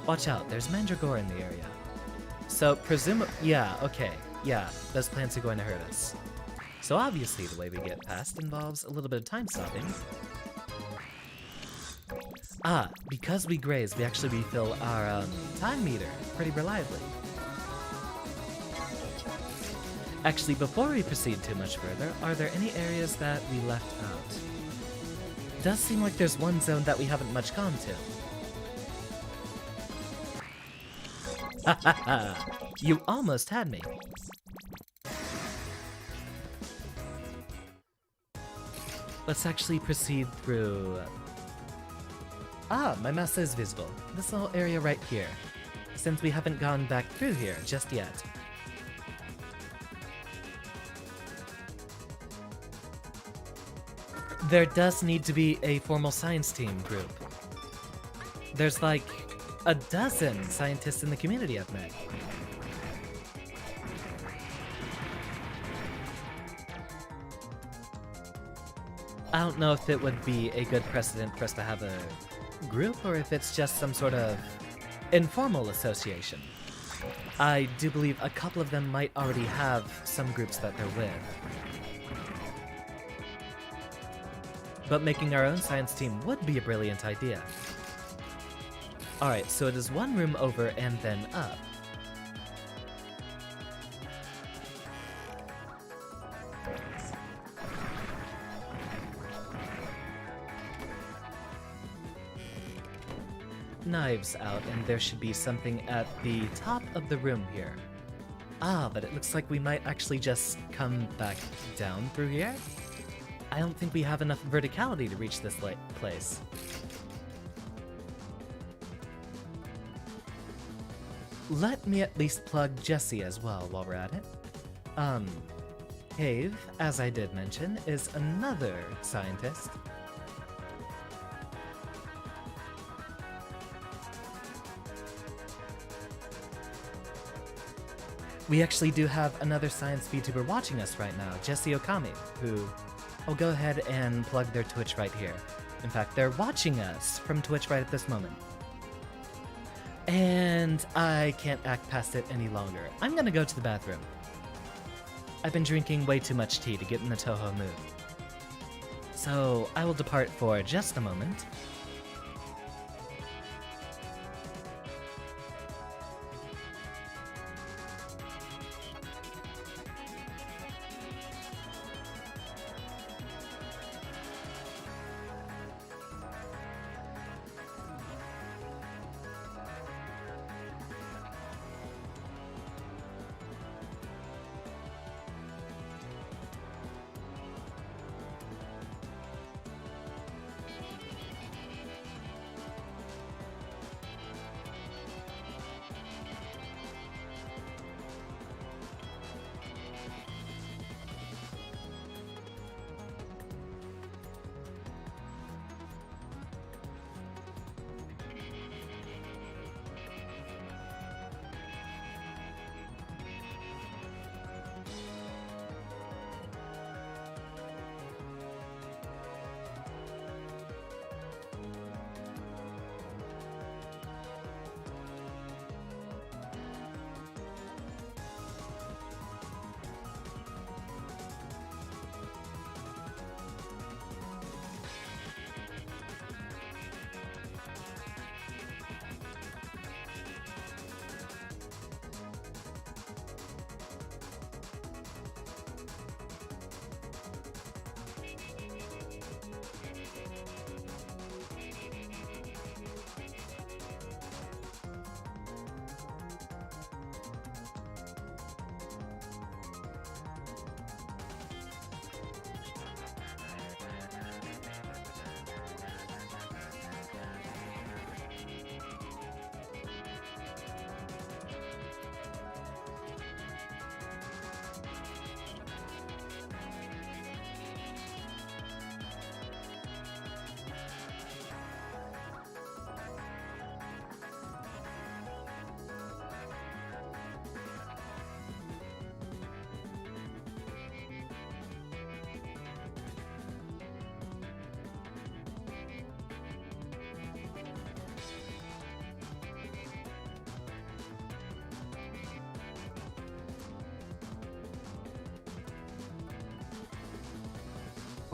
Watch out, there's Mandragora in the area. So, yeah, okay. Yeah, those plants are going to hurt us. So obviously the way we get past involves a little bit of time stopping. Ah, because we graze, we actually refill our time meter pretty reliably. Actually, before we proceed too much further, are there any areas that we left out? Does seem like there's one zone that we haven't much gone to. Hahaha! You almost had me. Let's actually proceed through... Ah, my mouse is visible. This little area right here. Since we haven't gone back through here just yet. There does need to be a formal science team group. There's like a dozen scientists in the community I've met. I don't know if it would be a good precedent for us to have a group or if it's just some sort of informal association. I do believe a couple of them might already have some groups that they're with. But making our own science team would be a brilliant idea. Alright, so it is one room over and then up. Knives out, and there should be something at the top of the room here. Ah, but it looks like we might actually just come back down through here? I don't think we have enough verticality to reach this place. Let me at least plug Jessie as well while we're at it. Cave, as I did mention, is another scientist. We actually do have another science VTuber watching us right now, Jessie Okami, who... I'll go ahead and plug their Twitch right here. In fact, they're watching us from Twitch right at this moment. And I can't act past it any longer. I'm gonna go to the bathroom. I've been drinking way too much tea to get in the Touhou mood. So I will depart for just a moment.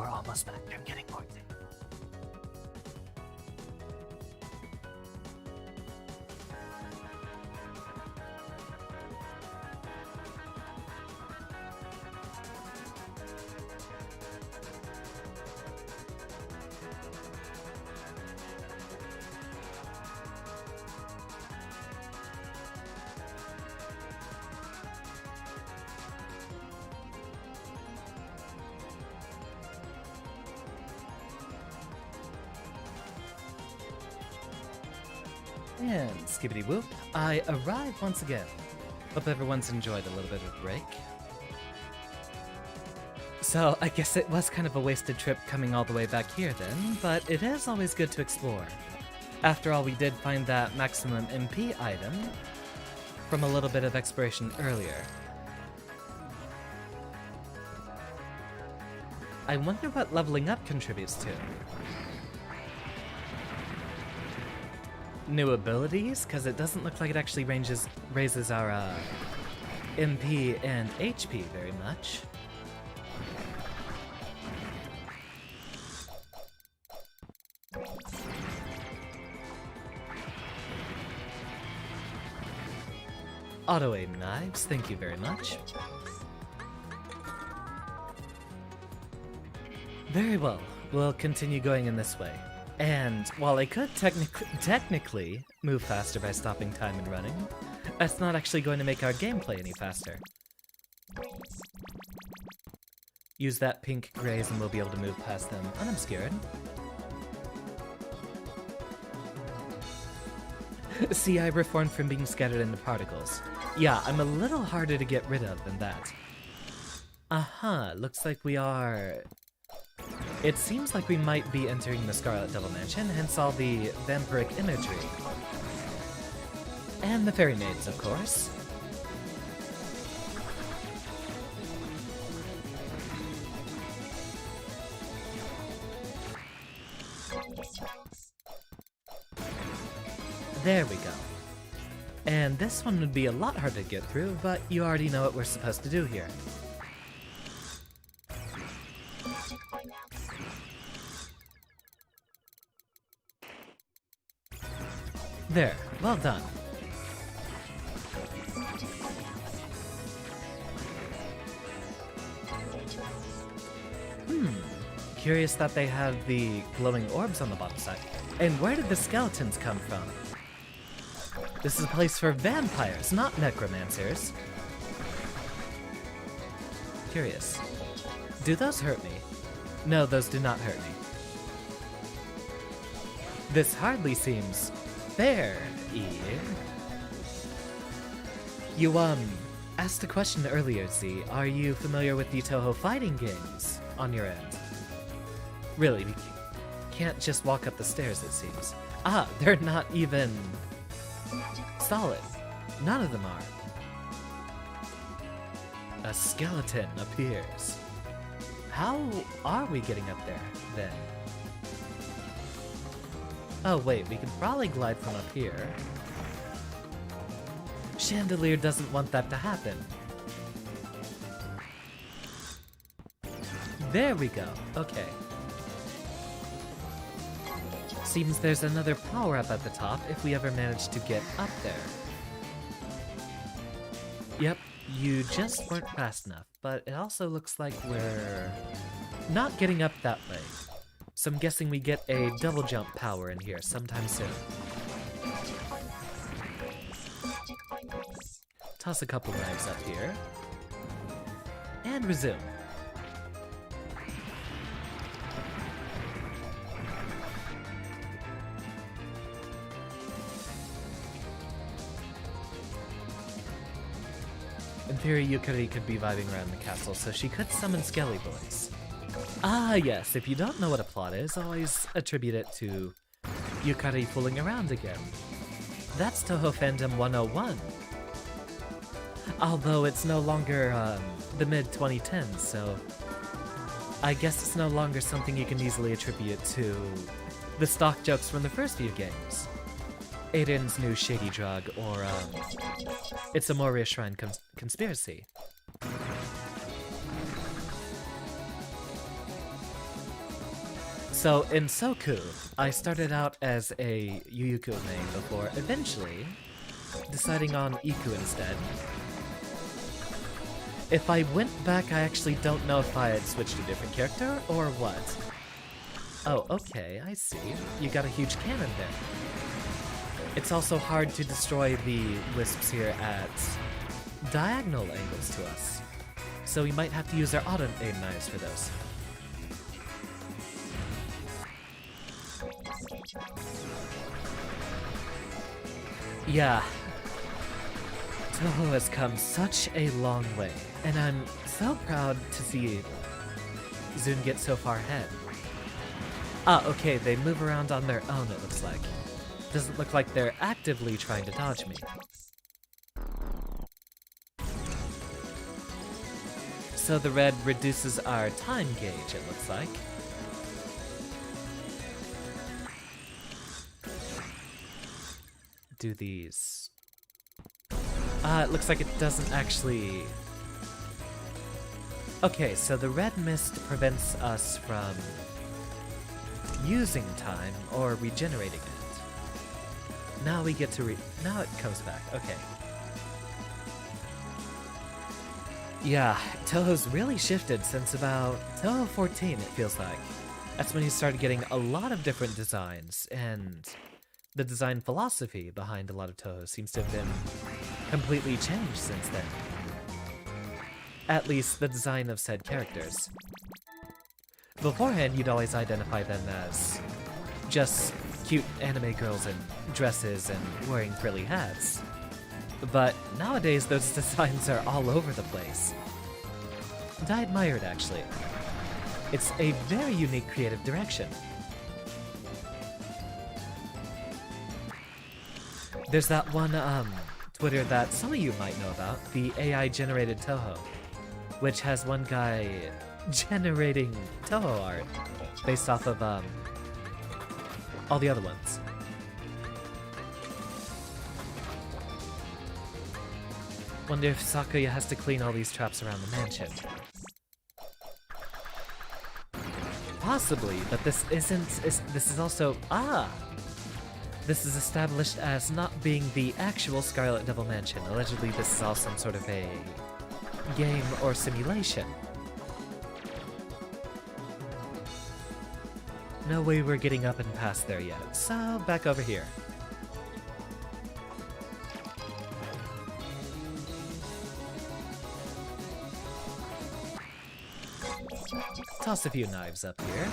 we're almost back. I'm getting more things. And skibbity whoop, I arrived once again. Hope everyone's enjoyed a little bit of a break. So I guess it was kind of a wasted trip coming all the way back here then, but it is always good to explore. After all, we did find that maximum MP item from a little bit of exploration earlier. I wonder what leveling up contributes to. New abilities? Because it doesn't look like it actually raises our MP and HP very much. Auto-aim knives, thank you very much. Very well, we'll continue going in this way. And while I could technically move faster by stopping time and running, that's not actually going to make our gameplay any faster. Use that pink graze and we'll be able to move past them unobscured. See, I reformed from being scattered into particles. Yeah, I'm a little harder to get rid of than that. Looks like we are... It seems like we might be entering the Scarlet Devil Mansion, hence all the vampiric imagery. And the fairy maids, of course. There we go. And this one would be a lot harder to get through, but you already know what we're supposed to do here. There, well done. Curious that they have the glowing orbs on the bottom side. And where did the skeletons come from? This is a place for vampires, not necromancers. Curious. Do those hurt me? No, those do not hurt me. This hardly seems fair, Eve. You, asked a question earlier, Z. Are you familiar with the Touhou fighting games on your end? Really, we can't just walk up the stairs, it seems. They're not even solid. None of them are. A skeleton appears. How are we getting up there, then? Oh wait, we could probably glide from up here. Chandelier doesn't want that to happen. There we go, okay. Seems there's another power-up at the top if we ever manage to get up there. Yep, you just weren't fast enough, but it also looks like we're not getting up that way. So I'm guessing we get a double jump power in here sometime soon. Toss a couple knives up here. And resume. In theory, Yukari could be vibing around the castle, so she could summon Skelly Boys. Yes, if you don't know what a plot is, always attribute it to Yukari fooling around again. That's Touhou Fandom 101. Although it's no longer the mid-2010s, so I guess it's no longer something you can easily attribute to the stock jokes from the first few games. Aiden's new shady drug, or it's a Moria Shrine conspiracy. So in Soku, I started out as a Yuyuku main before eventually deciding on Iku instead. If I went back, I actually don't know if I had switched to a different character or what. Oh, okay, I see. You got a huge cannon there. It's also hard to destroy the wisps here at diagonal angles to us. So we might have to use our auto-aim knives for those. Yeah. Touhou has come such a long way, and I'm so proud to see Zun get so far ahead. Ah, okay, they move around on their own, it looks like. Doesn't look like they're actively trying to dodge me. So the red reduces our time gauge, it looks like. Do these... it looks like it doesn't actually... Okay, so the red mist prevents us from using time or regenerating it. Now we get to now it comes back, okay. Yeah, Touhou's really shifted since about Touhou 14, it feels like. That's when he started getting a lot of different designs, and the design philosophy behind a lot of Touhou seems to have been completely changed since then. At least the design of said characters. Beforehand, you'd always identify them as just cute anime girls in dresses and wearing frilly hats. But nowadays, those designs are all over the place. And I admire it, actually. It's a very unique creative direction. There's that one, Twitter that some of you might know about, the AI-generated Touhou, which has one guy generating Touhou art based off of, all the other ones. Wonder if Sakuya has to clean all these traps around the mansion. Possibly, but this isn't... this is also... This is established as not being the actual Scarlet Devil Mansion. Allegedly, this is all some sort of a game or simulation. No way we're getting up and past there yet, so back over here. Toss a few knives up here.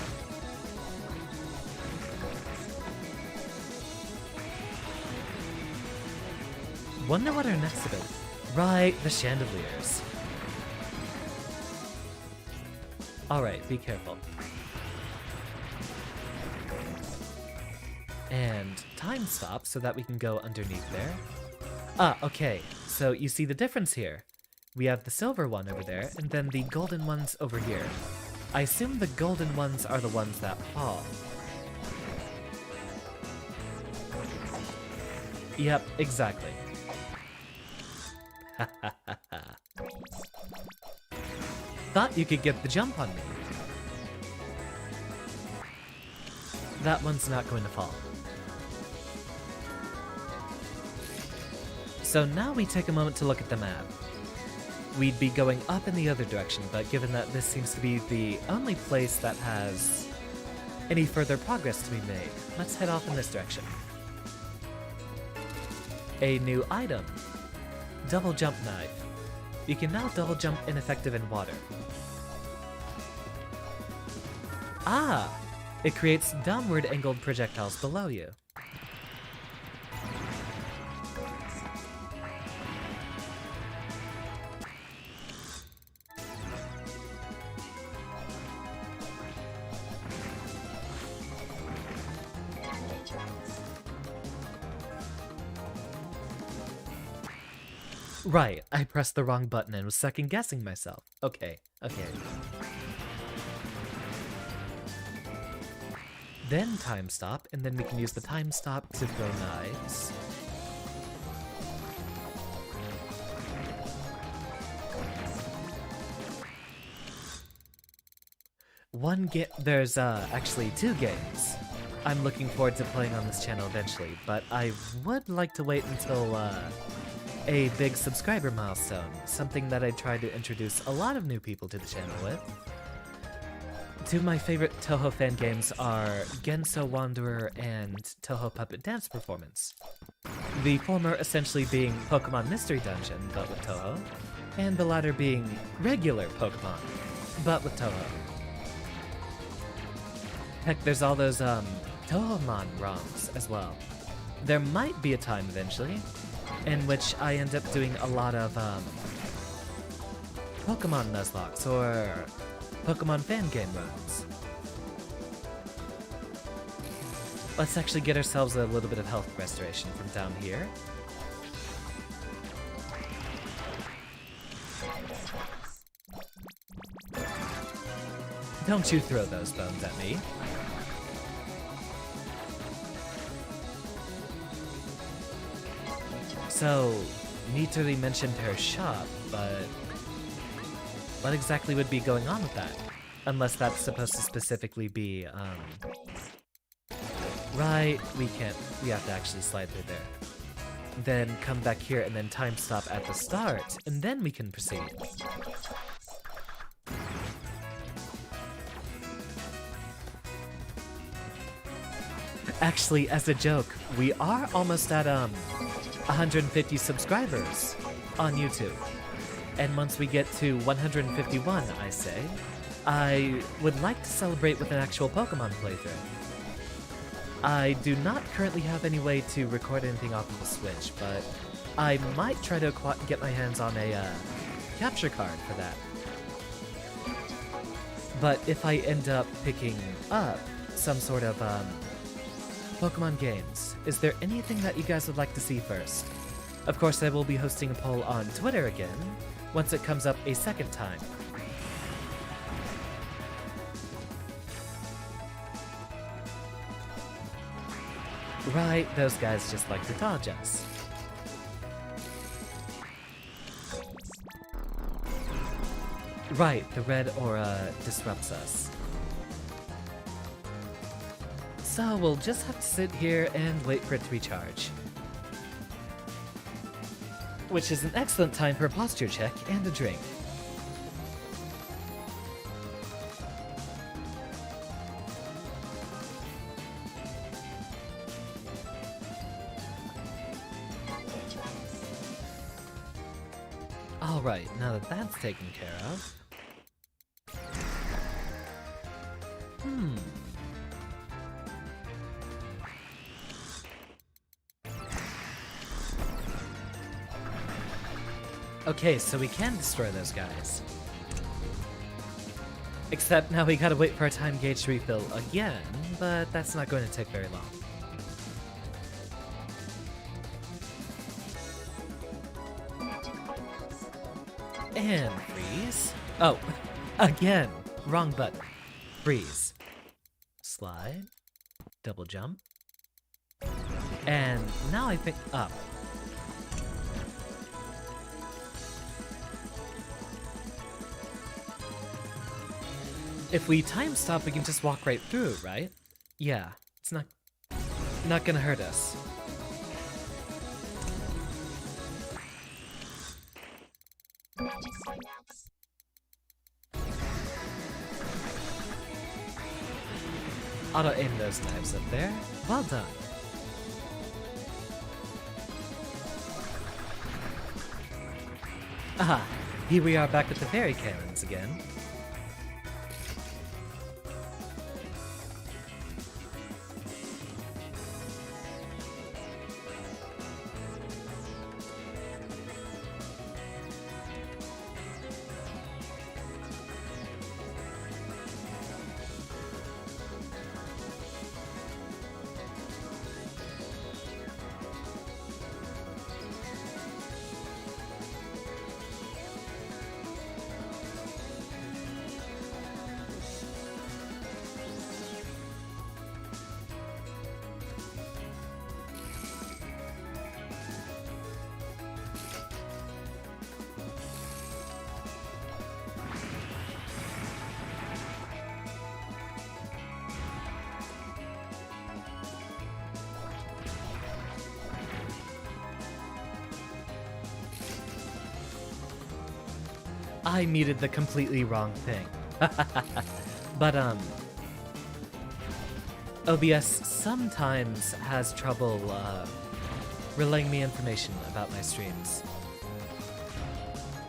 Wonder what our next bit. Right, the chandeliers. Alright, be careful. And time stop so that we can go underneath there. Okay, so you see the difference here. We have the silver one over there, and then the golden ones over here. I assume the golden ones are the ones that fall. Yep, exactly. Thought you could get the jump on me. That one's not going to fall. So now we take a moment to look at the map. We'd be going up in the other direction, but given that this seems to be the only place that has any further progress to be made, let's head off in this direction. A new item. Double jump knife. You can now double jump ineffective in water. It creates downward angled projectiles below you. Right, I pressed the wrong button and was second-guessing myself. Okay. Then time stop, and then we can use the time stop to throw knives. There's actually 2 games I'm looking forward to playing on this channel eventually, but I would like to wait until a big subscriber milestone, something that I try to introduce a lot of new people to the channel with. 2 of my favorite Touhou fan games are Genso Wanderer and Touhou Puppet Dance Performance. The former essentially being Pokemon Mystery Dungeon, but with Touhou, and the latter being regular Pokemon, but with Touhou. Heck, there's all those Touhoumon ROMs as well. There might be a time eventually in which I end up doing a lot of Pokemon Nuzlocke or Pokemon fan game runs. Let's actually get ourselves a little bit of health restoration from down here. Don't you throw those bones at me. So, Nitori mentioned her shop, but what exactly would be going on with that? Unless that's supposed to specifically be, right, we have to actually slide through there. Then come back here and then time stop at the start, and then we can proceed. Actually, as a joke, we are almost at, 150 subscribers on YouTube. And once we get to 151, I say, I would like to celebrate with an actual Pokemon playthrough. I do not currently have any way to record anything off of the Switch, but I might try to get my hands on a capture card for that. But if I end up picking up some sort of Pokemon games, is there anything that you guys would like to see first? Of course, I will be hosting a poll on Twitter again, once it comes up a second time. Right, those guys just like to dodge us. Right, the red aura disrupts us. So we'll just have to sit here and wait for it to recharge. Which is an excellent time for a posture check and a drink. Alright, now that that's taken care of... Okay, so we can destroy those guys. Except now we gotta wait for our time gauge to refill again, but that's not going to take very long. And freeze. Oh, again, wrong button. Freeze. Slide. Double jump. And now I think up. If we time stop, we can just walk right through, right? Yeah, it's not gonna hurt us. Auto-aim those knives up there. Well done. Aha, here we are back with the fairy cannons again. I muted the completely wrong thing. But, OBS sometimes has trouble, relaying me information about my streams.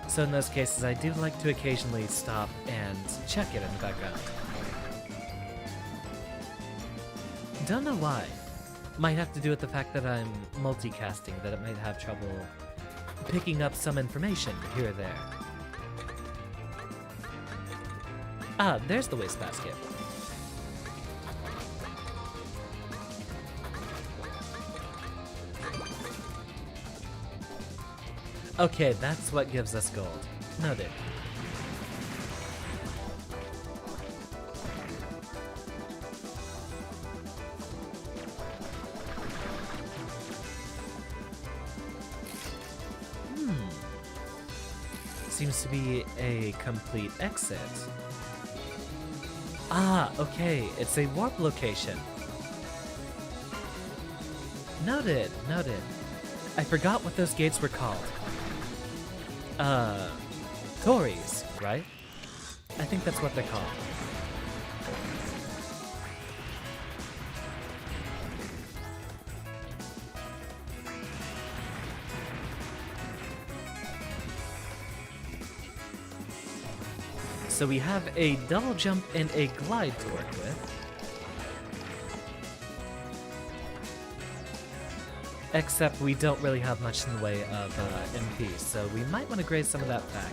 So in those cases, I do like to occasionally stop and check it in the background. Don't know why. Might have to do with the fact that I'm multicasting, that it might have trouble picking up some information here or there. Ah, there's the wastebasket. Okay, that's what gives us gold. Noted. Seems to be a complete exit. Ah, okay, it's a warp location. Noted, noted. I forgot what those gates were called. Tories, right? I think that's what they're called. So we have a double jump and a glide to work with. Except we don't really have much in the way of MP, so we might want to graze some of that back.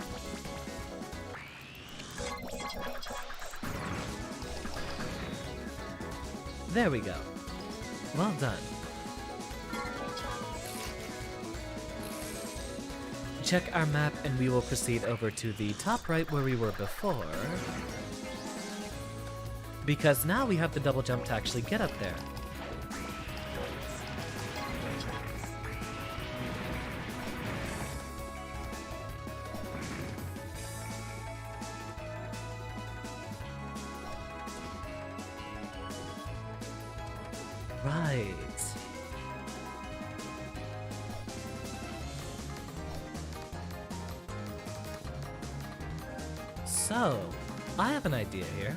There we go. Well done. Check our map and we will proceed over to the top right where we were before. Because now we have the double jump to actually get up there. Right. So, I have an idea here.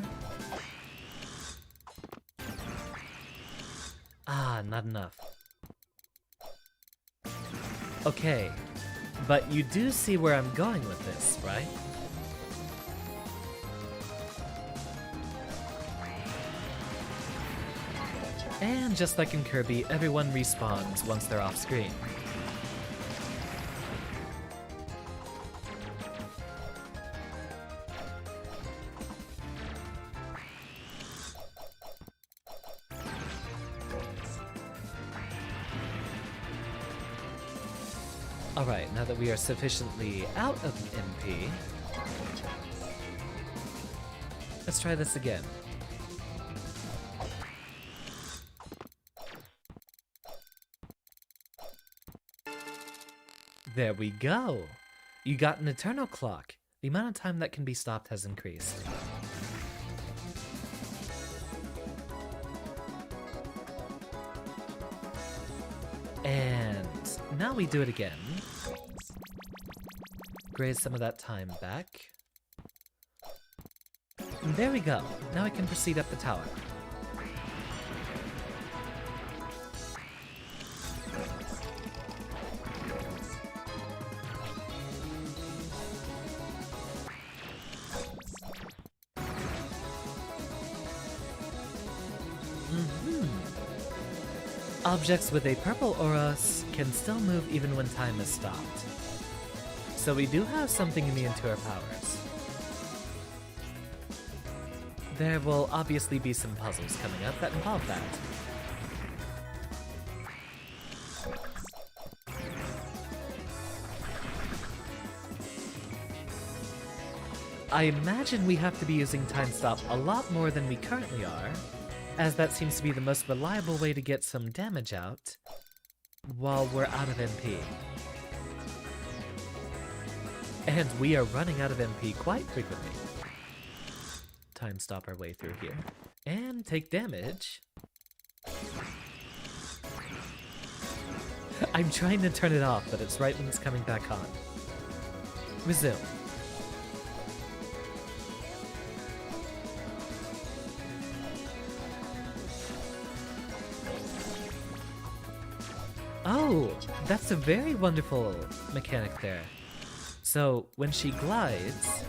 Ah, not enough. Okay, but you do see where I'm going with this, right? And just like in Kirby, everyone respawns once they're off screen. Alright, now that we are sufficiently out of MP, let's try this again. There we go! You got an eternal clock. The amount of time that can be stopped has increased. And now we do it again. Graze some of that time back. And there we go. Now I can proceed up the tower. Objects with a purple aura can still move even when time is stopped. So we do have something immune to our powers. There will obviously be some puzzles coming up that involve that. I imagine we have to be using Time Stop a lot more than we currently are, as that seems to be the most reliable way to get some damage out while we're out of MP. And we are running out of MP quite frequently. Time stop our way through here. And take damage. I'm trying to turn it off, but it's right when it's coming back on. Resume. Oh, that's a very wonderful mechanic there. So, when she glides,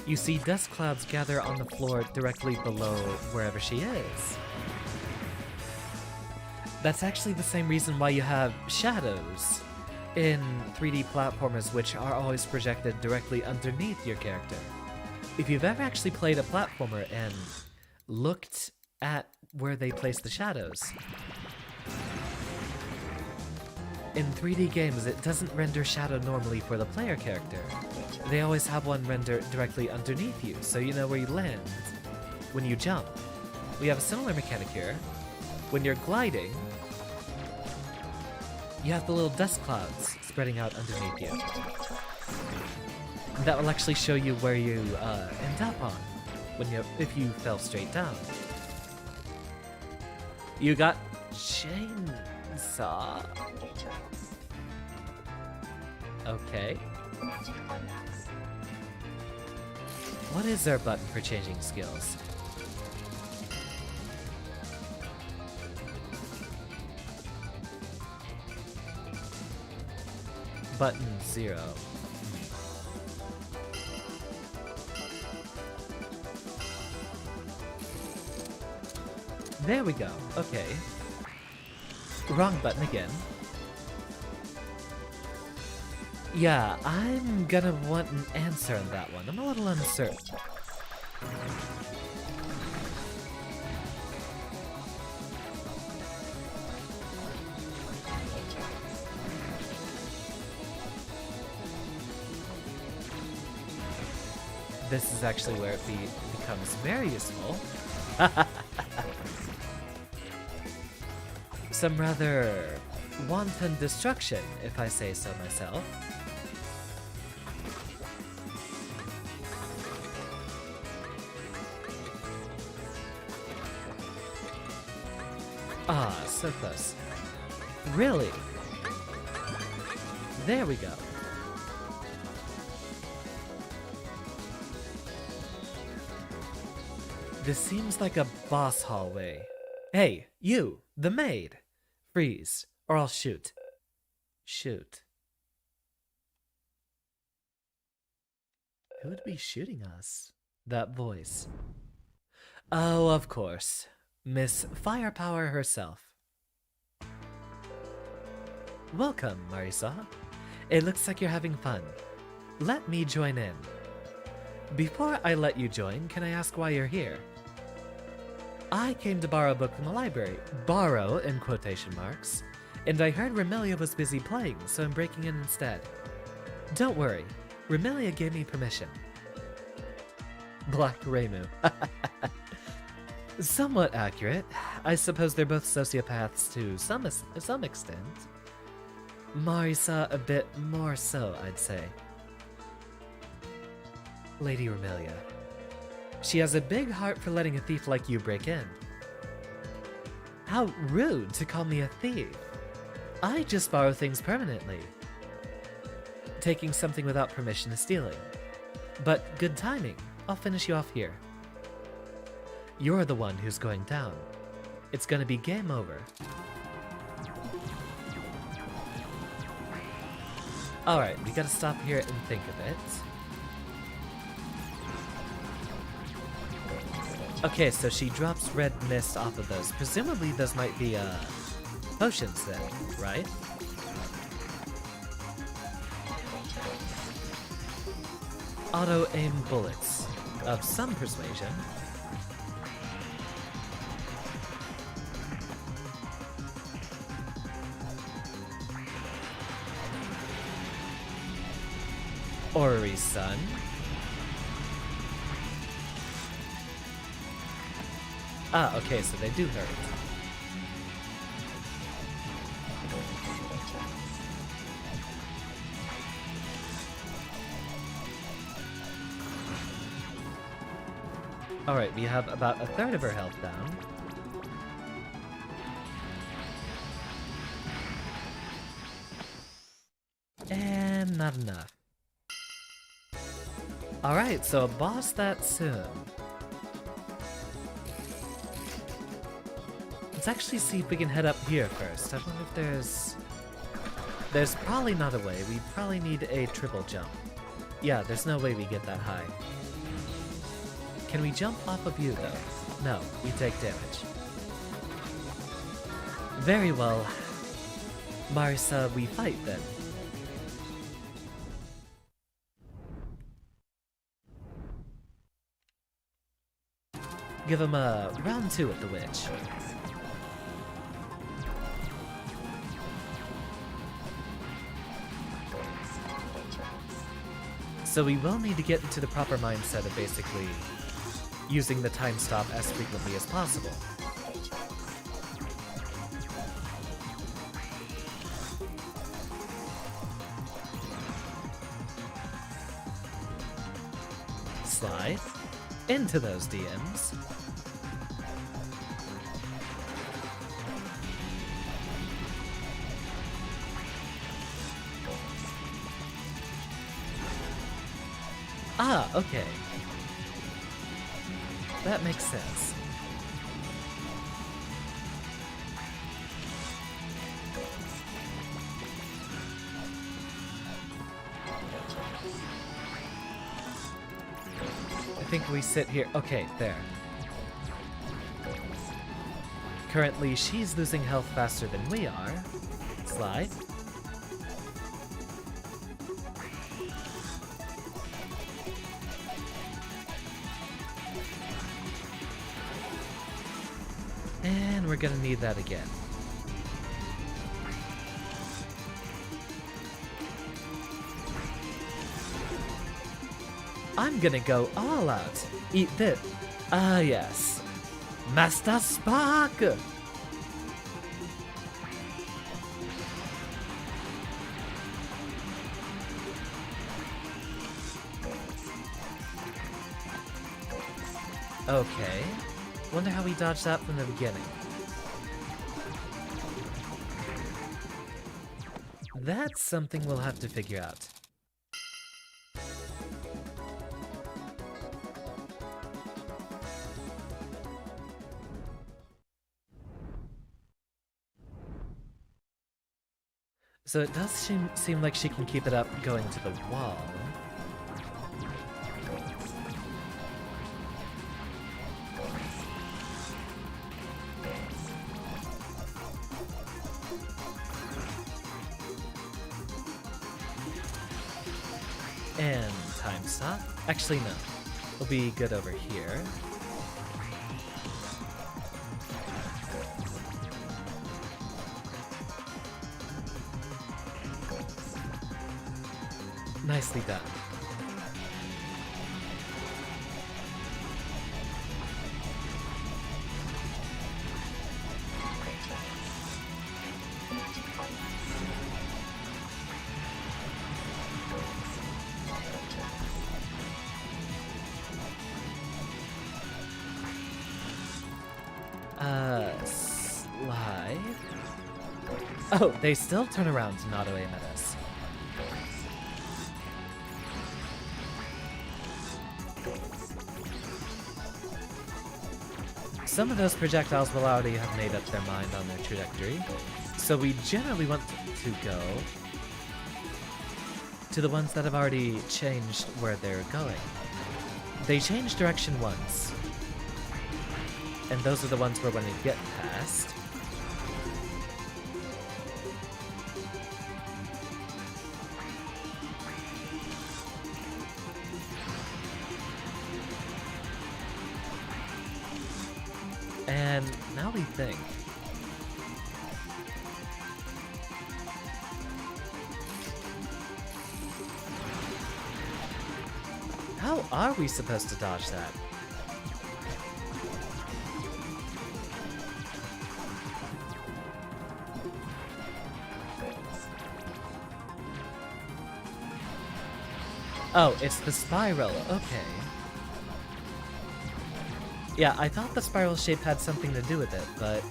you see dust clouds gather on the floor directly below wherever she is. That's actually the same reason why you have shadows in 3D platformers, which are always projected directly underneath your character. If you've ever actually played a platformer and looked at where they place the shadows, in 3D games, it doesn't render shadow normally for the player character. They always have one render directly underneath you, so you know where you land when you jump. We have a similar mechanic here. When you're gliding, you have the little dust clouds spreading out underneath you. That will actually show you where you end up on if you fell straight down. You got chainsaw. Okay. What is our button for changing skills? Button 0. There we go. Okay. Wrong button again. Yeah, I'm gonna want an answer on that one. I'm a little uncertain. This is actually where it becomes very useful. Some rather wanton destruction, if I say so myself. Ah, so close. Really? There we go. This seems like a boss hallway. Hey, you, the maid! Freeze, or I'll shoot. Shoot. Who would be shooting us? That voice. Oh, of course. Miss Firepower herself. Welcome, Marisa. It looks like you're having fun. Let me join in. Before I let you join, can I ask why you're here? I came to borrow a book from the library. Borrow, in quotation marks. And I heard Remelia was busy playing, so I'm breaking in instead. Don't worry. Remelia gave me permission. Black Reimu. Somewhat accurate. I suppose they're both sociopaths to some extent. Marisa a bit more so, I'd say. Lady Remelia. She has a big heart for letting a thief like you break in. How rude to call me a thief. I just borrow things permanently. Taking something without permission is stealing. But good timing. I'll finish you off here. You're the one who's going down. It's gonna be game over. Alright, we gotta stop here and think a bit. Okay, so she drops red mist off of those. Presumably those might be, potions then, right? Auto-aim bullets. Of some persuasion. Ori's son. Ah, okay, so they do hurt. Alright, we have about a third of her health down. And not enough. Alright, so a boss that soon. Let's actually see if we can head up here first. I wonder if there's... There's probably not a way. We probably need a triple jump. Yeah, there's no way we get that high. Can we jump off of you, though? No, we take damage. Very well. Marisa, we fight then. Give him a round 2 at the witch. So we will need to get into the proper mindset of basically using the time stop as frequently as possible. Slide into those DMs. Ah, okay. That makes sense. I think we sit here. Okay, there. Currently, she's losing health faster than we are. Slide. And we're gonna need that again. I'm gonna go all out. Eat this. Ah, yes. Master Spark! Okay. Wonder how we dodged that from the beginning. That's something we'll have to figure out. So it does seem like she can keep it up going to the wall. And time stop. Actually, no. We'll be good over here. Nicely done. Slide. Oh, they still turn around to not aim at us. Some of those projectiles will already have made up their mind on their trajectory, so we generally want to go to the ones that have already changed where they're going. They change direction once, and those are the ones we're going to get past. And now we think. How are we supposed to dodge that? Oh, it's the spiral. Okay. Yeah, I thought the spiral shape had something to do with it, but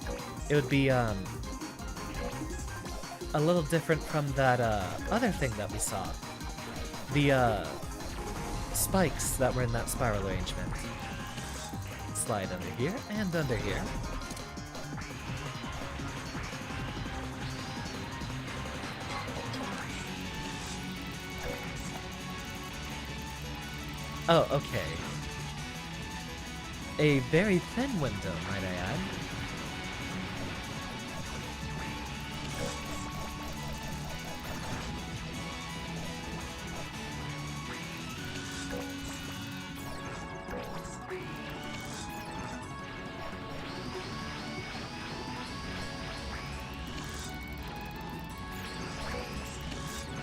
it would be, a little different from that, other thing that we saw. The, spikes that were in that spiral arrangement. Slide under here, and under here. Oh, okay. A very thin window, might I add.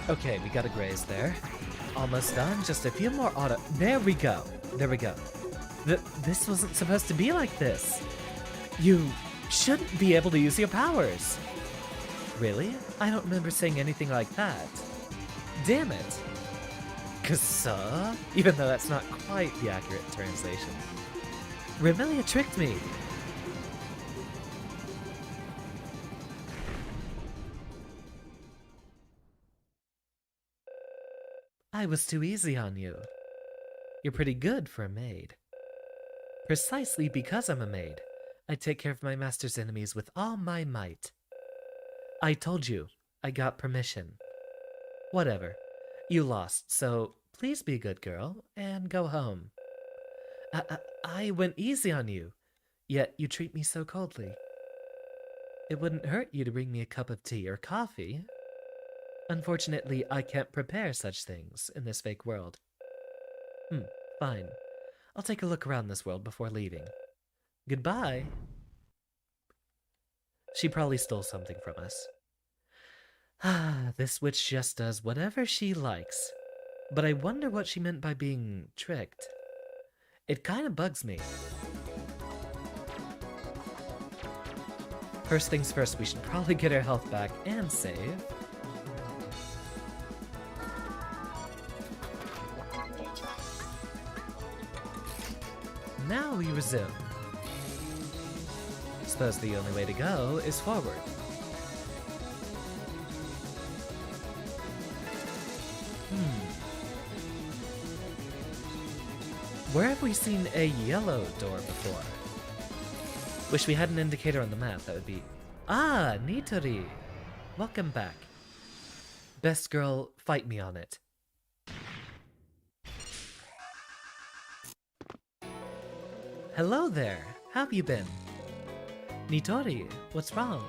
Okay, we got a graze there. Almost done, just a few more auto- There we go! There we go. This wasn't supposed to be like this! You shouldn't be able to use your powers! Really? I don't remember saying anything like that. Damn it! Kasa? Even though that's not quite the accurate translation. Remelia tricked me! I was too easy on you. You're pretty good for a maid. Precisely because I'm a maid, I take care of my master's enemies with all my might. I told you, I got permission. Whatever. You lost, so please be a good girl and go home. I went easy on you, yet you treat me so coldly. It wouldn't hurt you to bring me a cup of tea or coffee. Unfortunately, I can't prepare such things in this fake world. Fine. I'll take a look around this world before leaving. Goodbye. She probably stole something from us. Ah, this witch just does whatever she likes. But I wonder what she meant by being tricked. It kinda bugs me. First things first, we should probably get our health back and save. Now we resume. Suppose the only way to go is forward. Where have we seen a yellow door before? Wish we had an indicator on the map, that would be... Ah, Nitori! Welcome back. Best girl, fight me on it. Hello there, how have you been? Nitori, what's wrong?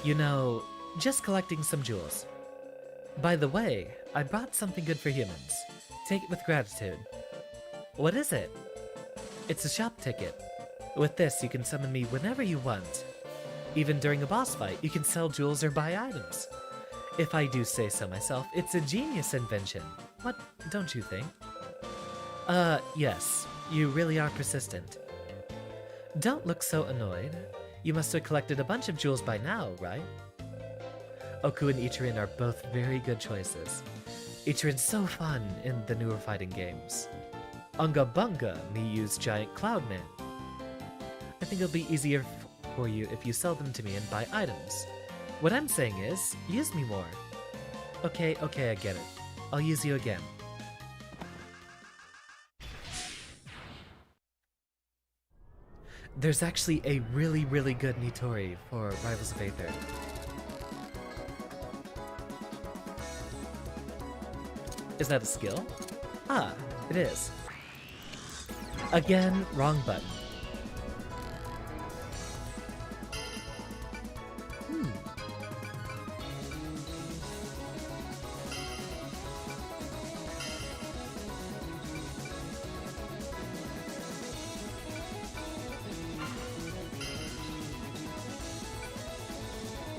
You know, just collecting some jewels. By the way, I brought something good for humans. Take it with gratitude. What is it? It's a shop ticket. With this, you can summon me whenever you want. Even during a boss fight, you can sell jewels or buy items. If I do say so myself, it's a genius invention. What don't you think? Yes. You really are persistent. Don't look so annoyed. You must have collected a bunch of jewels by now, right? Oku and Ichirin are both very good choices. Ichirin's so fun in the newer fighting games. Unga Bunga me use Giant Cloudman. I think it'll be easier for you if you sell them to me and buy items. What I'm saying is, use me more. Okay, I get it. I'll use you again. There's actually a really good Nitori for Rivals of Aether. Is that a skill? Ah, it is. Again, wrong button.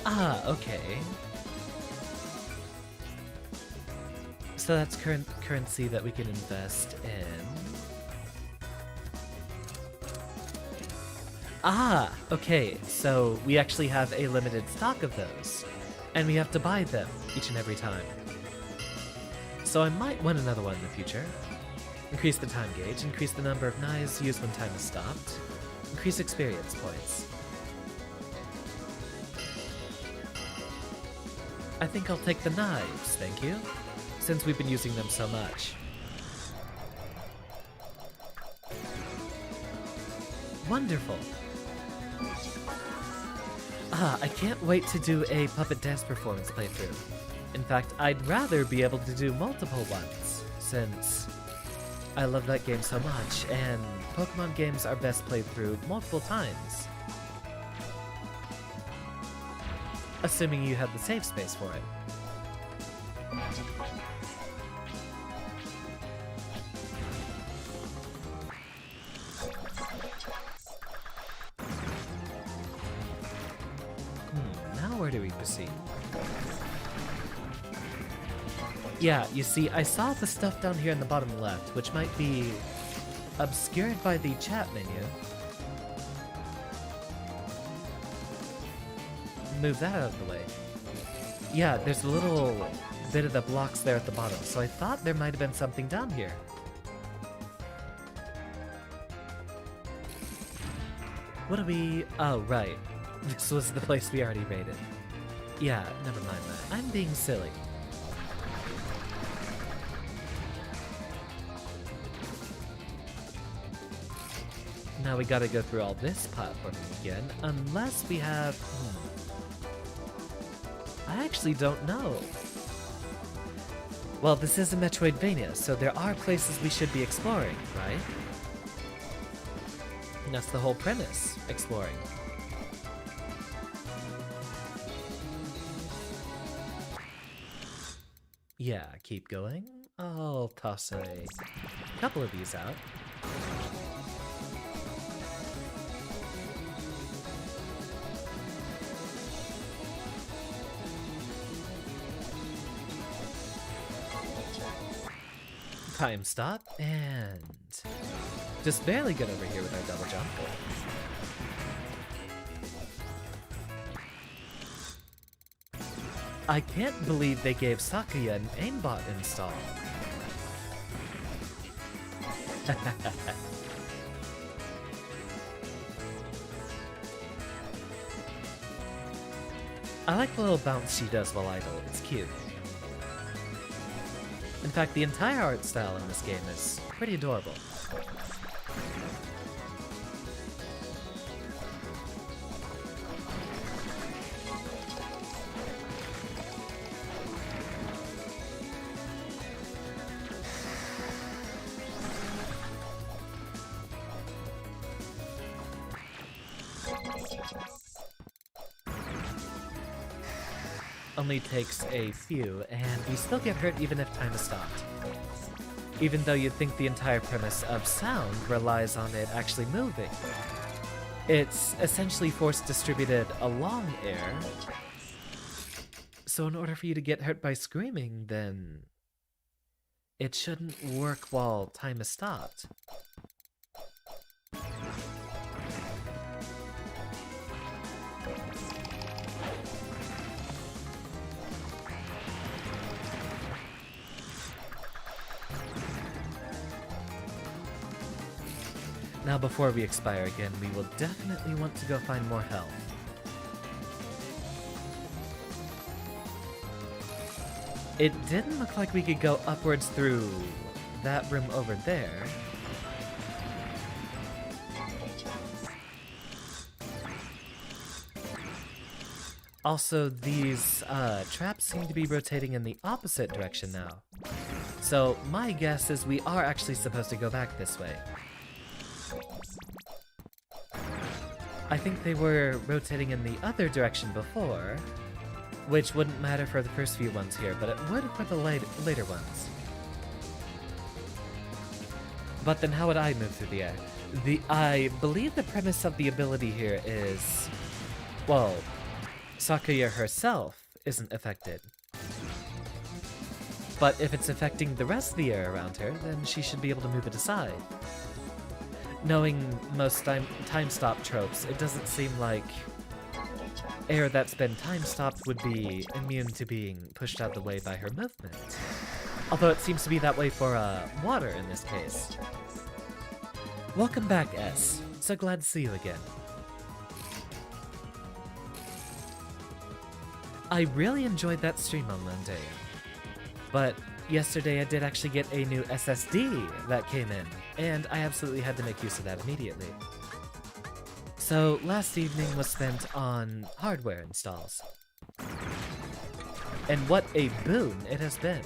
Ah, okay. So that's currency that we can invest in. Ah, okay, so we actually have a limited stock of those, and we have to buy them each and every time. So I might want another one in the future. Increase the time gauge, increase the number of knives used when time is stopped, increase experience points. I think I'll take the knives, thank you, since we've been using them so much. Wonderful! Ah, I can't wait to do a puppet dance performance playthrough. In fact, I'd rather be able to do multiple ones, since I love that game so much, and Pokemon games are best played through multiple times. Assuming you have the save space for it. Now where do we proceed? Yeah, you see, I saw the stuff down here in the bottom left, which might be obscured by the chat menu. Move that out of the way. Yeah, there's a little bit of the blocks there at the bottom, so I thought there might have been something down here. What do we... Oh, right. This was the place we already raided. Yeah, never mind that. I'm being silly. Now we gotta go through all this platforming again, unless we have... I actually don't know. Well, this is a Metroidvania, so there are places we should be exploring, right? And that's the whole premise, exploring. Yeah, keep going. I'll toss a couple of these out. Time stop, and just barely get over here with our double jump. I can't believe they gave Sakuya an aimbot install. I like the little bounce she does while idle, it's cute. In fact, the entire art style in this game is pretty adorable. Only takes a few, and we still get hurt even if time is stopped. Even though you'd think the entire premise of sound relies on it actually moving. It's essentially force distributed along air. So in order for you to get hurt by screaming, then it shouldn't work while time is stopped. Now before we expire again, we will definitely want to go find more health. It didn't look like we could go upwards through that room over there. Also, these traps seem to be rotating in the opposite direction now. So my guess is we are actually supposed to go back this way. I think they were rotating in the other direction before, which wouldn't matter for the first few ones here, but it would for the later ones. But then how would I move through the air? I believe the premise of the ability here is, well, Sakuya herself isn't affected. But if it's affecting the rest of the air around her, then she should be able to move it aside. Knowing most time stop tropes, it doesn't seem like air that's been time stopped would be immune to being pushed out of the way by her movement. Although it seems to be that way for water in this case. Welcome back, S. So glad to see you again. I really enjoyed that stream on Monday. But yesterday I did actually get a new SSD that came in, and I absolutely had to make use of that immediately. So last evening was spent on hardware installs. And what a boon it has been.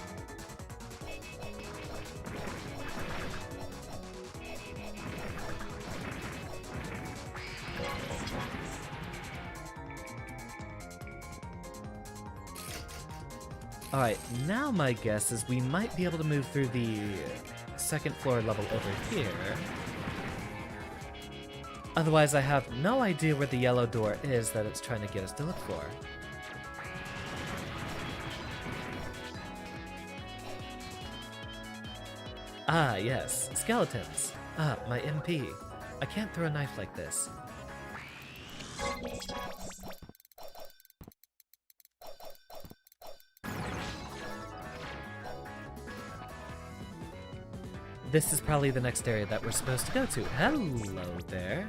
Alright, now my guess is we might be able to move through the second floor level over here. Otherwise, I have no idea where the yellow door is that it's trying to get us to look for. Ah, yes, skeletons. Ah, my MP. I can't throw a knife like this. This is probably the next area that we're supposed to go to. Hello there.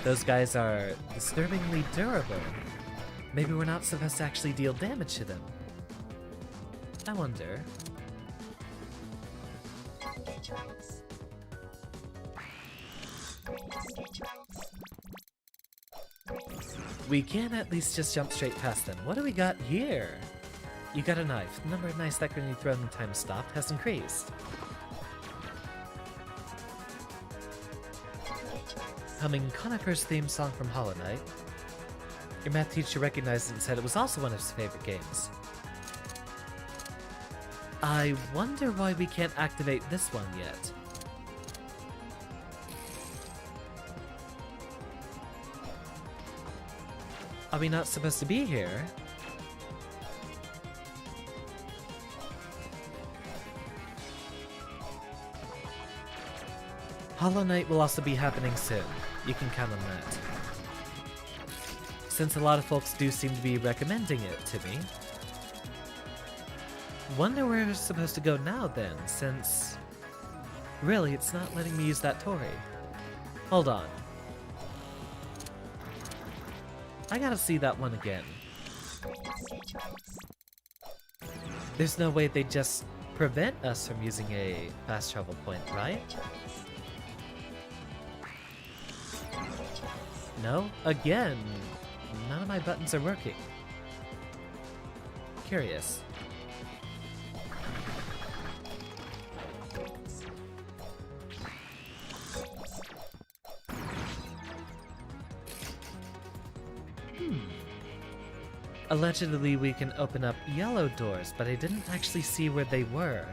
Those guys are disturbingly durable. Maybe we're not supposed to actually deal damage to them. I wonder. We can at least just jump straight past them. What do we got here? You got a knife. The number of knives that can be thrown in time stopped has increased. Humming Conifer's theme song from Hollow Knight. Your math teacher recognized it and said it was also one of his favorite games. I wonder why we can't activate this one yet. Are we not supposed to be here? Hollow Knight will also be happening soon. You can count on that. Since a lot of folks do seem to be recommending it to me. Wonder where we're supposed to go now then, since... Really, it's not letting me use that Tori. Hold on. I gotta see that one again. There's no way they just prevent us from using a fast travel point, right? No? Again, none of my buttons are working. Curious. Allegedly, we can open up yellow doors, but I didn't actually see where they were.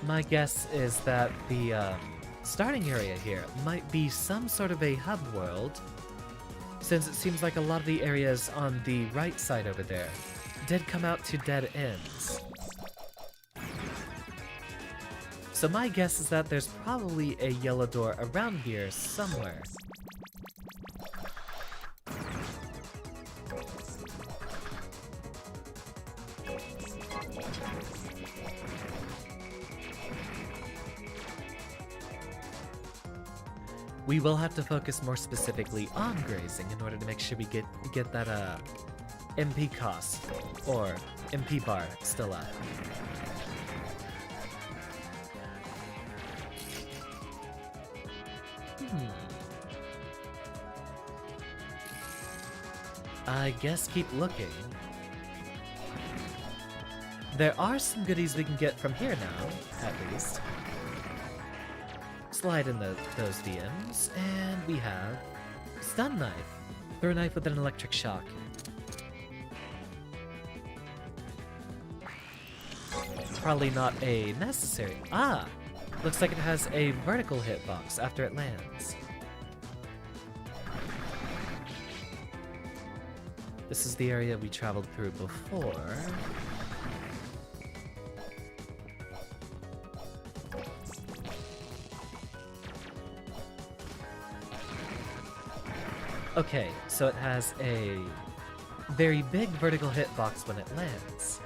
My guess is that the starting area here might be some sort of a hub world, since it seems like a lot of the areas on the right side over there did come out to dead ends. So my guess is that there's probably a yellow door around here somewhere. We will have to focus more specifically on grazing in order to make sure we get that MP cost, or MP bar, still up. I guess keep looking. There are some goodies we can get from here now, at least. Slide in those VMs, and we have stun knife. Throw a knife with an electric shock. Probably not a necessary. Ah! Looks like it has a vertical hitbox after it lands. This is the area we traveled through before. Okay, so it has a very big vertical hitbox when it lands.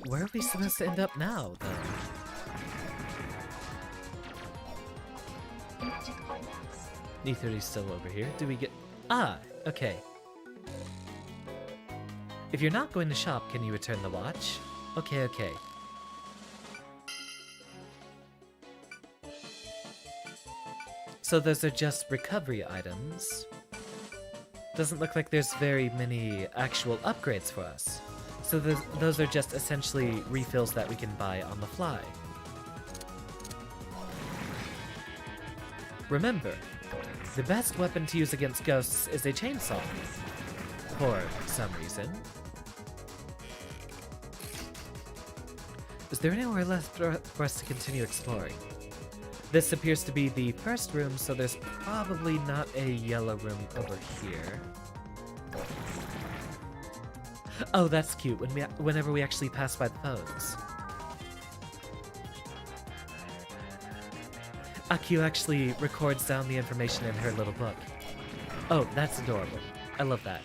Where are we supposed to end up now, though? E30's still over here. Do we get... Ah, okay. If you're not going to shop, can you return the watch? Okay, okay. So those are just recovery items. Doesn't look like there's very many actual upgrades for us. So those are just essentially refills that we can buy on the fly. Remember, the best weapon to use against ghosts is a chainsaw. For some reason. Is there anywhere left for us to continue exploring? This appears to be the first room, so there's probably not a yellow room over here. Oh, that's cute, whenever we actually pass by the phones. Akio actually records down the information in her little book. Oh, that's adorable. I love that.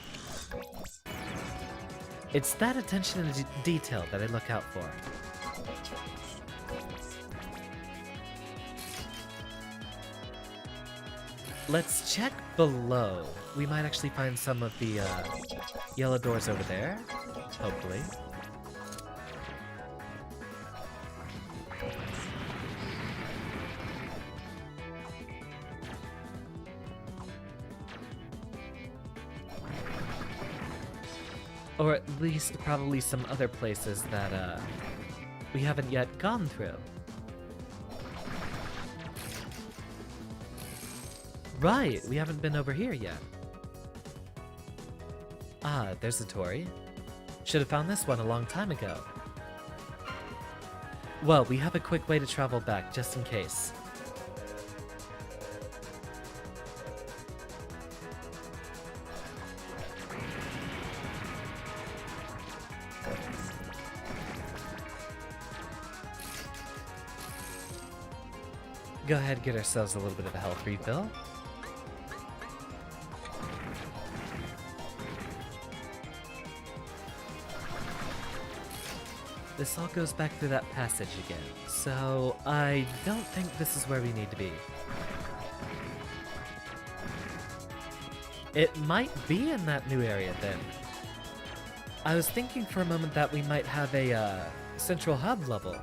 It's that attention to detail that I look out for. Let's check below. We might actually find some of the yellow doors over there, hopefully. Or at least probably some other places that we haven't yet gone through. Right, we haven't been over here yet. Ah, there's a Tori. Should have found this one a long time ago. Well, we have a quick way to travel back, just in case. Go ahead and get ourselves a little bit of a health refill. This all goes back through that passage again, so I don't think this is where we need to be. It might be in that new area then. I was thinking for a moment that we might have a central hub level.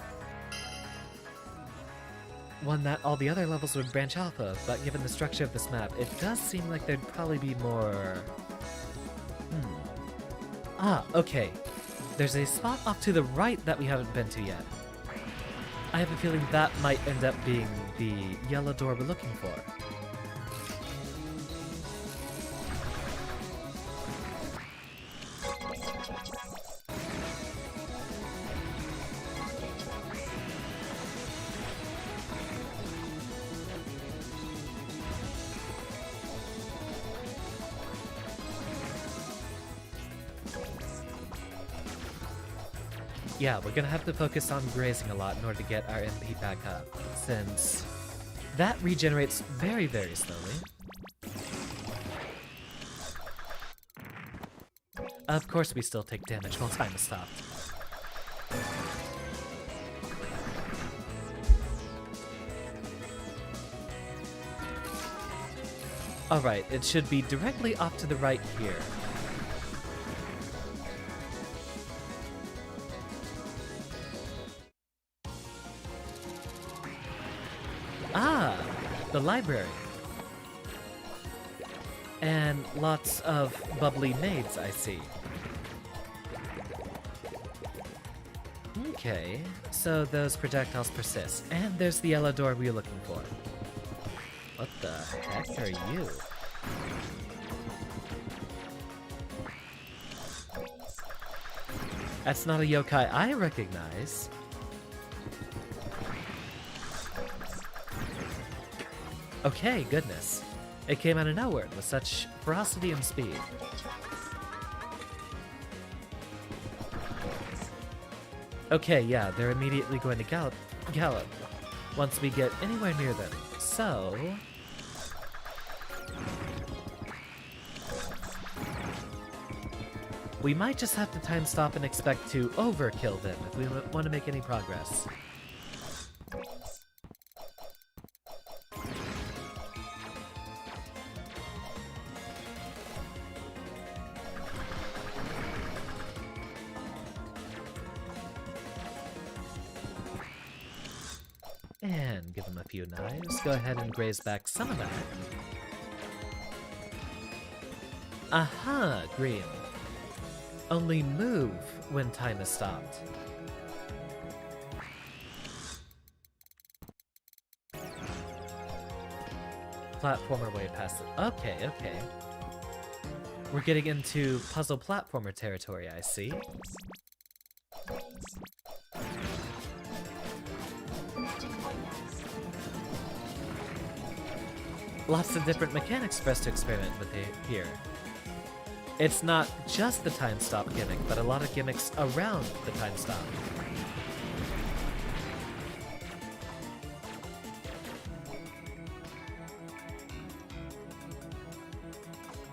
One that all the other levels would branch off of, but given the structure of this map, it does seem like there'd probably be more... Ah, okay. There's a spot off to the right that we haven't been to yet. I have a feeling that might end up being the yellow door we're looking for. Yeah, we're gonna have to focus on grazing a lot in order to get our MP back up, since that regenerates very, very slowly. Of course we still take damage while time is stopped. Alright, it should be directly off to the right here. Ah, the library. And lots of bubbly maids, I see. Okay, so those projectiles persist. And there's the yellow door we were looking for. What the heck are you? That's not a yokai I recognize. Okay, goodness. It came out of nowhere with such ferocity and speed. Okay, yeah, they're immediately going to gallop once we get anywhere near them. So... we might just have to time stop and expect to overkill them if we want to make any progress. And give him a few knives. Go ahead and graze back some of that. Aha, green. Only move when time is stopped. Platformer way past it. Okay, okay. We're getting into puzzle platformer territory, I see. Lots of different mechanics for us to experiment with here. It's not just the time stop gimmick, but a lot of gimmicks around the time stop.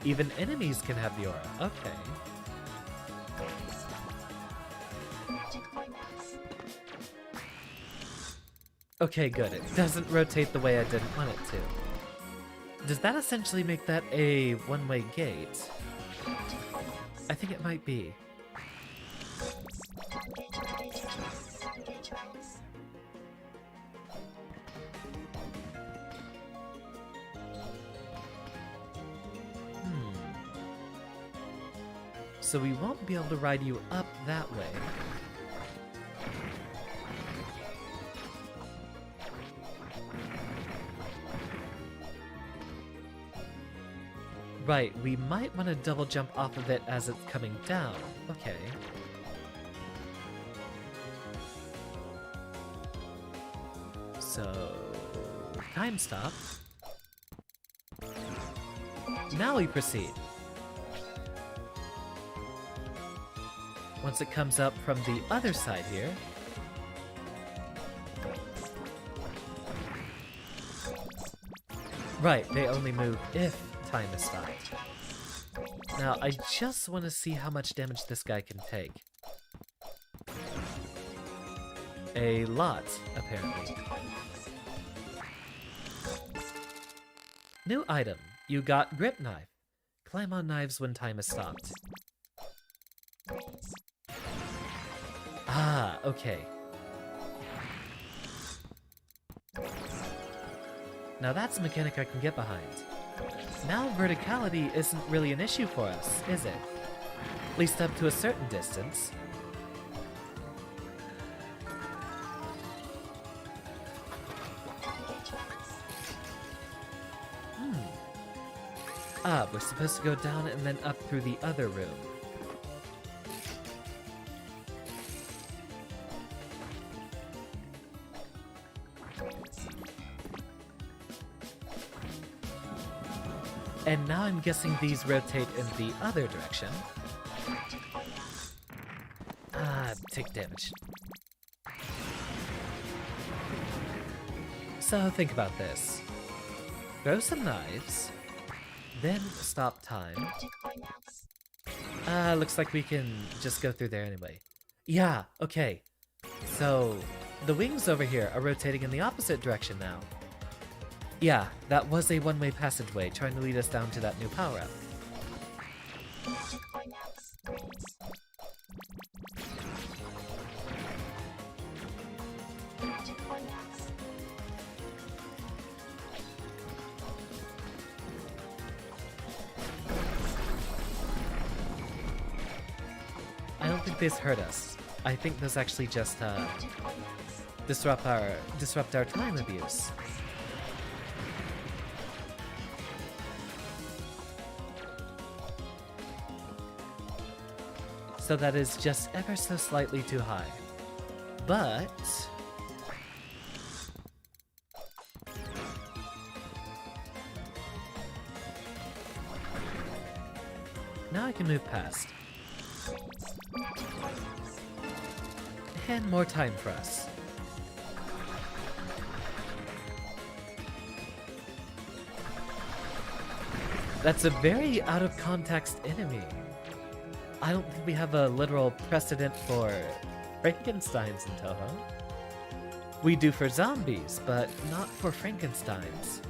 Even enemies can have the aura. Okay. Okay, good. It doesn't rotate the way I didn't want it to. Does that essentially make that a one-way gate? I think it might be. So we won't be able to ride you up that way. Right, we might want to double jump off of it as it's coming down. Okay. So... time stop. Now we proceed. Once it comes up from the other side here. Right, they only move if time is stopped. Now, I just want to see how much damage this guy can take. A lot, apparently. New item. You got grip knife. Climb on knives when time is stopped. Ah, okay. Now that's a mechanic I can get behind. Now verticality isn't really an issue for us, is it? At least up to a certain distance. Ah, we're supposed to go down and then up through the other room. And now I'm guessing these rotate in the other direction. Ah, take damage. So think about this. Throw some knives, then stop time. Looks like we can just go through there anyway. Yeah, okay. So, the wings over here are rotating in the opposite direction now. Yeah, that was a one-way passageway trying to lead us down to that new power-up. I don't think this hurt us. I think this actually just disrupt our time abuse. So that is just ever so slightly too high. But... now I can move past. And more time for us. That's a very out-of-context enemy. I don't think we have a literal precedent for Frankensteins in Touhou. We do for zombies, but not for Frankensteins.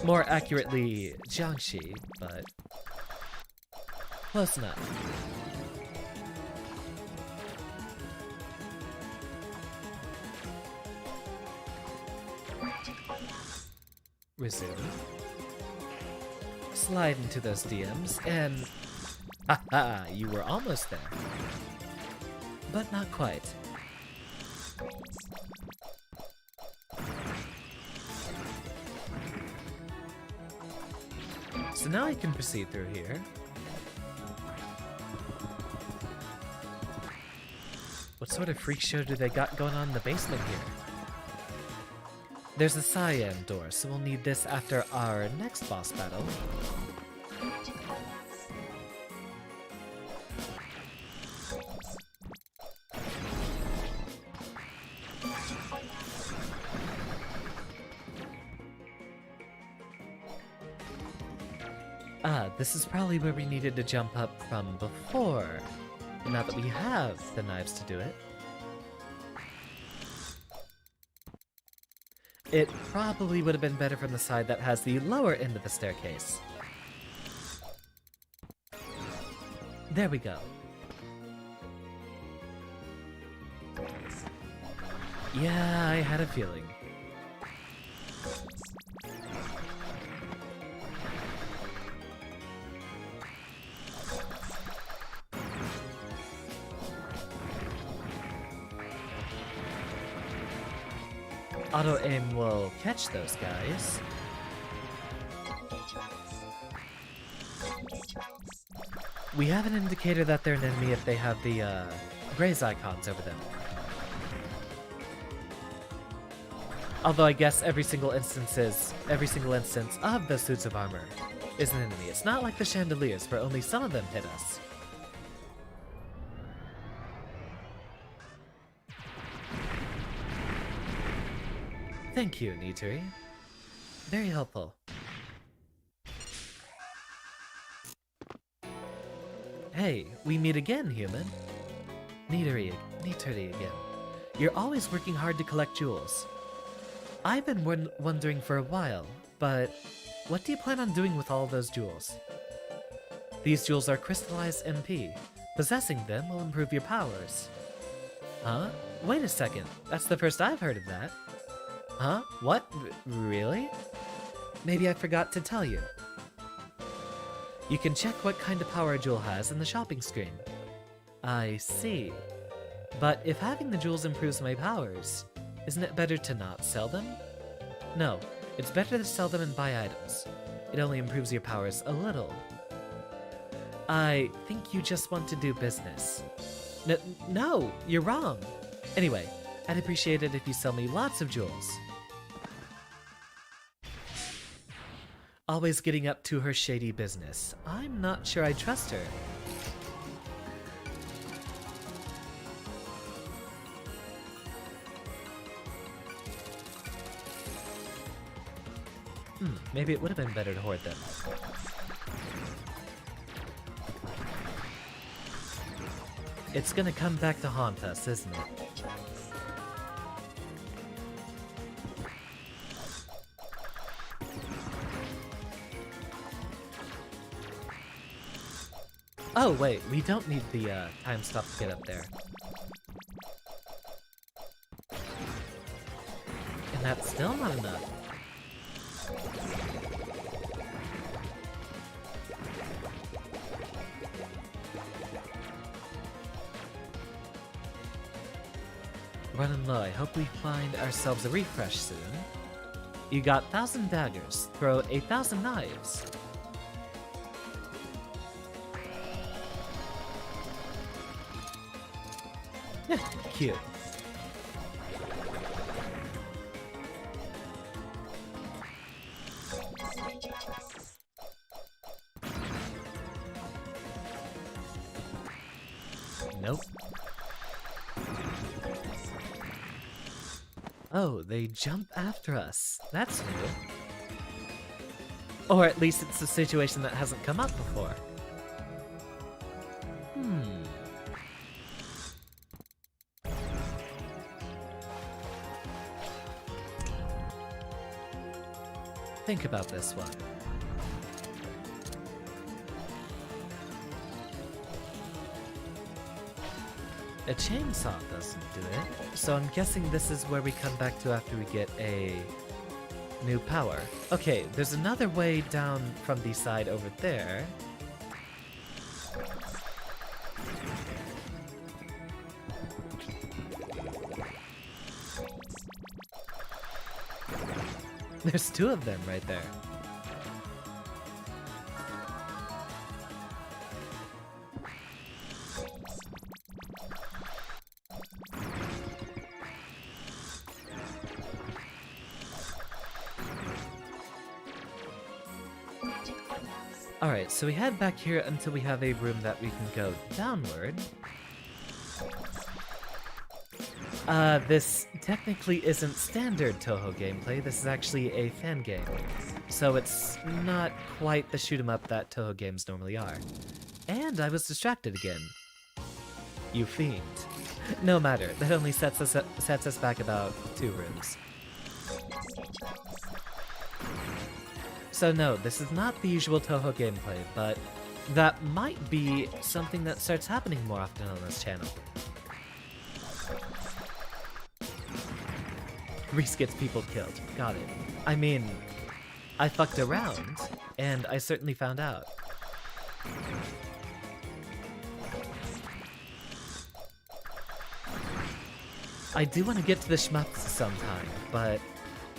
More accurately, Jiangxi, but close enough. Resume. Slide into those DMs, and haha, you were almost there. But not quite. So now I can proceed through here. What sort of freak show do they got going on in the basement here? There's a cyan door, so we'll need this after our next boss battle. This is probably where we needed to jump up from before. Now that we have the knives to do it. It probably would have been better from the side that has the lower end of the staircase. There we go. Yeah, I had a feeling. Auto-aim will catch those guys. We have an indicator that they're an enemy if they have the graze icons over them. Although I guess every single instance of the suits of armor is an enemy. It's not like the chandeliers where only some of them hit us. Thank you, Nituri. Very helpful. Hey, we meet again, human. Nituri again. You're always working hard to collect jewels. I've been wondering for a while, but what do you plan on doing with all those jewels? These jewels are crystallized MP. Possessing them will improve your powers. Huh? Wait a second. That's the first I've heard of that. Huh? What? Really? Maybe I forgot to tell you. You can check what kind of power a jewel has in the shopping screen. I see. But if having the jewels improves my powers, isn't it better to not sell them? No, it's better to sell them and buy items. It only improves your powers a little. I think you just want to do business. No, you're wrong. Anyway, I'd appreciate it if you sell me lots of jewels. Always getting up to her shady business. I'm not sure I trust her. Maybe it would have been better to hoard them. It's gonna come back to haunt us, isn't it? Oh wait, we don't need the time stop to get up there. And that's still not enough. Running low, I hope we find ourselves a refresh soon. You got 1,000 daggers, throw 1,000 knives. Cute. Nope. Oh, they jump after us. That's new. Or at least it's a situation that hasn't come up before. Think about this one. A chainsaw doesn't do it, so I'm guessing this is where we come back to after we get a New power. Okay, there's another way down from the side over there. There's two of them right there. Alright, so we head back here until we have a room that we can go downward. This technically isn't standard Touhou gameplay, this is actually a fan game. So it's not quite the shoot 'em up that Touhou games normally are. And I was distracted again. You fiend. No matter, that only sets us back about 2 rooms. So no, this is not the usual Touhou gameplay, but that might be something that starts happening more often on this channel. Reese gets people killed. Got it. I mean, I fucked around, and I certainly found out. I do want to get to the shmups sometime, but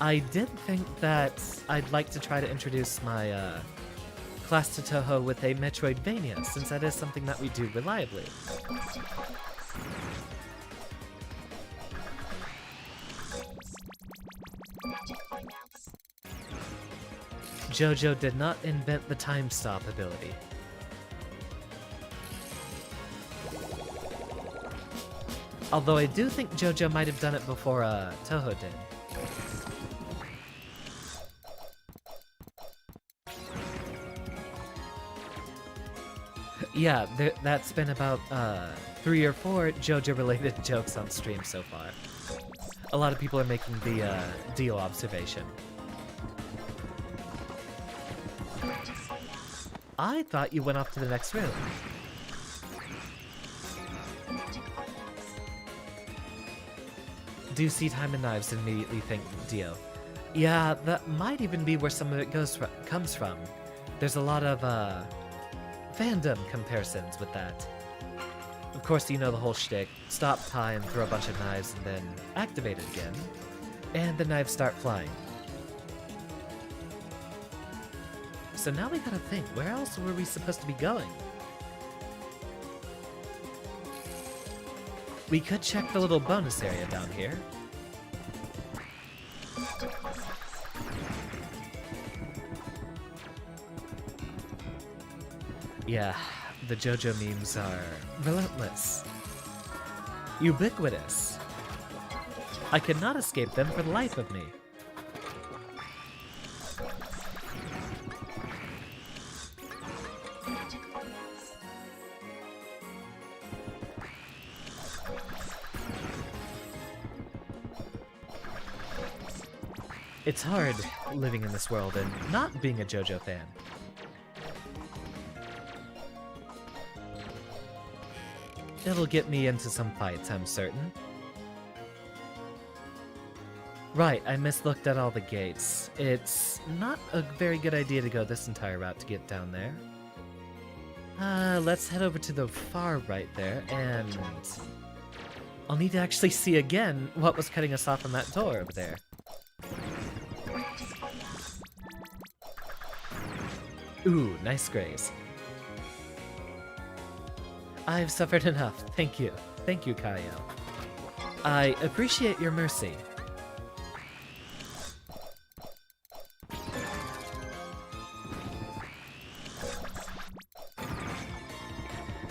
I did think that I'd like to try to introduce my class to Touhou with a Metroidvania, since that is something that we do reliably. JoJo did not invent the time stop ability. Although I do think JoJo might have done it before Touhou did. Yeah, that's been about 3 or 4 JoJo-related jokes on stream so far. A lot of people are making the Dio observation. I thought you went off to the next room. Do see time and knives and immediately think Dio. Yeah, that might even be where some of it comes from. There's a lot of fandom comparisons with that. Of course, you know the whole shtick. Stop time, throw a bunch of knives, and then activate it again. And the knives start flying. So now we gotta think, where else were we supposed to be going? We could check the little bonus area down here. Yeah, the JoJo memes are relentless. Ubiquitous. I could not escape them for the life of me. It's hard living in this world and not being a JoJo fan. It'll get me into some fights, I'm certain. Right, I mislooked at all the gates. It's not a very good idea to go this entire route to get down there. Let's head over to the far right there, and I'll need to actually see again what was cutting us off from that door over there. Ooh, nice graze. I've suffered enough, thank you. Thank you, Kaio. I appreciate your mercy.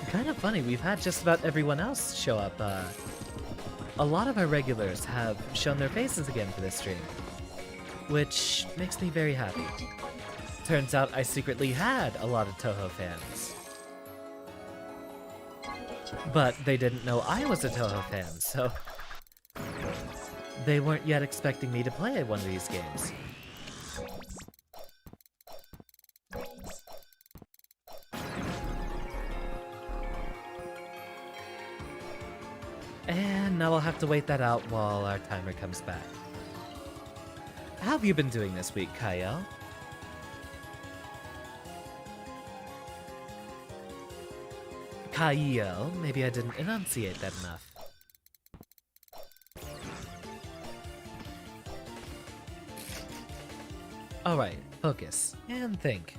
Kind of funny, we've had just about everyone else show up. A lot of our regulars have shown their faces again for this stream, which makes me very happy. Turns out I secretly had a lot of Touhou fans. But they didn't know I was a Touhou fan, so they weren't yet expecting me to play one of these games. And now I'll have to wait that out while our timer comes back. How have you been doing this week, Kyle? Kyle, maybe I didn't enunciate that enough. Alright, focus, and think.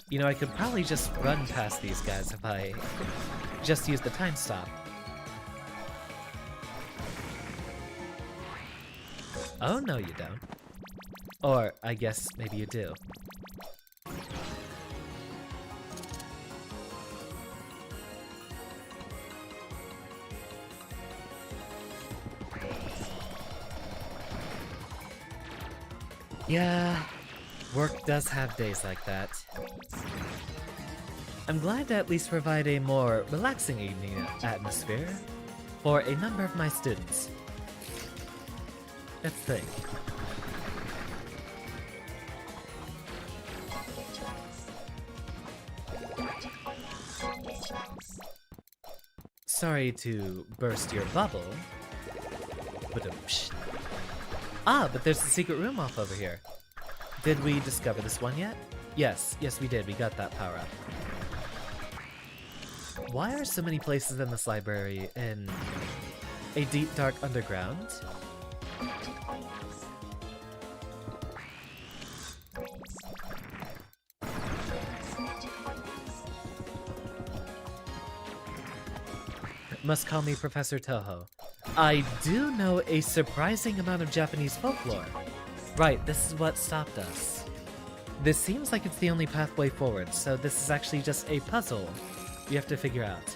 You know, I could probably just run past these guys if I just use the time stop. Oh, no you don't. Or, I guess, maybe you do. Yeah, work does have days like that. I'm glad to at least provide a more relaxing evening atmosphere for a number of my students. Let's think. Sorry to burst your bubble. Ah, but there's a secret room off over here. Did we discover this one yet? Yes, we did. We got that power up. Why are so many places in this library in a deep, dark underground? Must call me Professor Touhou. I do know a surprising amount of Japanese folklore. Right, this is what stopped us. This seems like it's the only pathway forward, so this is actually just a puzzle you have to figure out.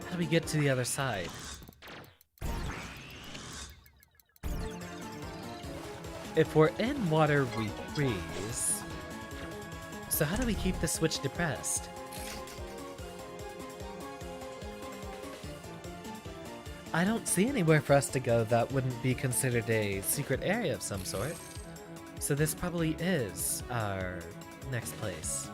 How do we get to the other side? If we're in water, we freeze. So how do we keep the switch depressed? I don't see anywhere for us to go that wouldn't be considered a secret area of some sort. So this probably is our next place.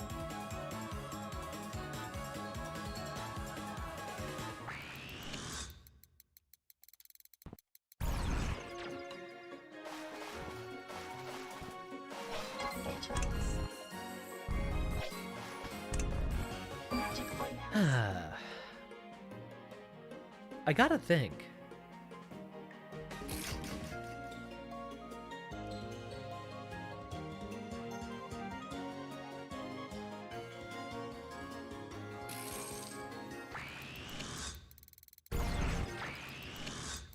I gotta think.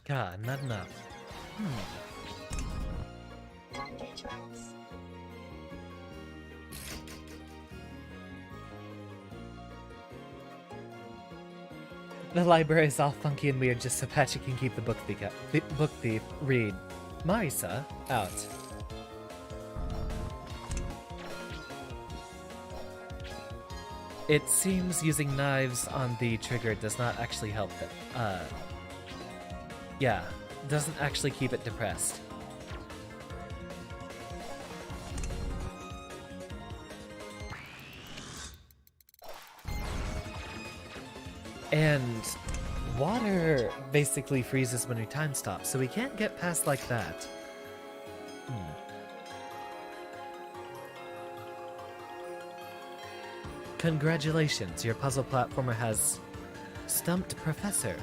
God, not enough. The library is all funky and weird just so Patchy can keep the book thief read Marisa out. It seems using knives on the trigger does not actually help it. Yeah, doesn't actually keep it depressed. And water basically freezes when we time stop, so we can't get past like that. Congratulations, your puzzle platformer has stumped Professor.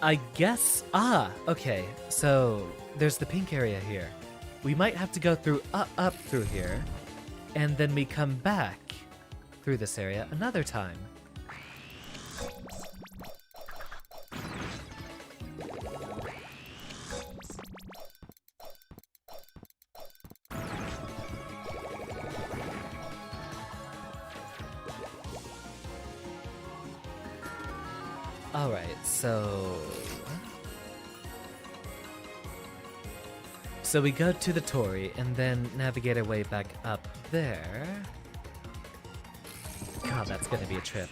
I guess... okay, so there's the pink area here. We might have to go through up through here, and then we come back through this area another time. Alright, so So we go to the Torii and then navigate our way back up there. God, that's gonna be a trip.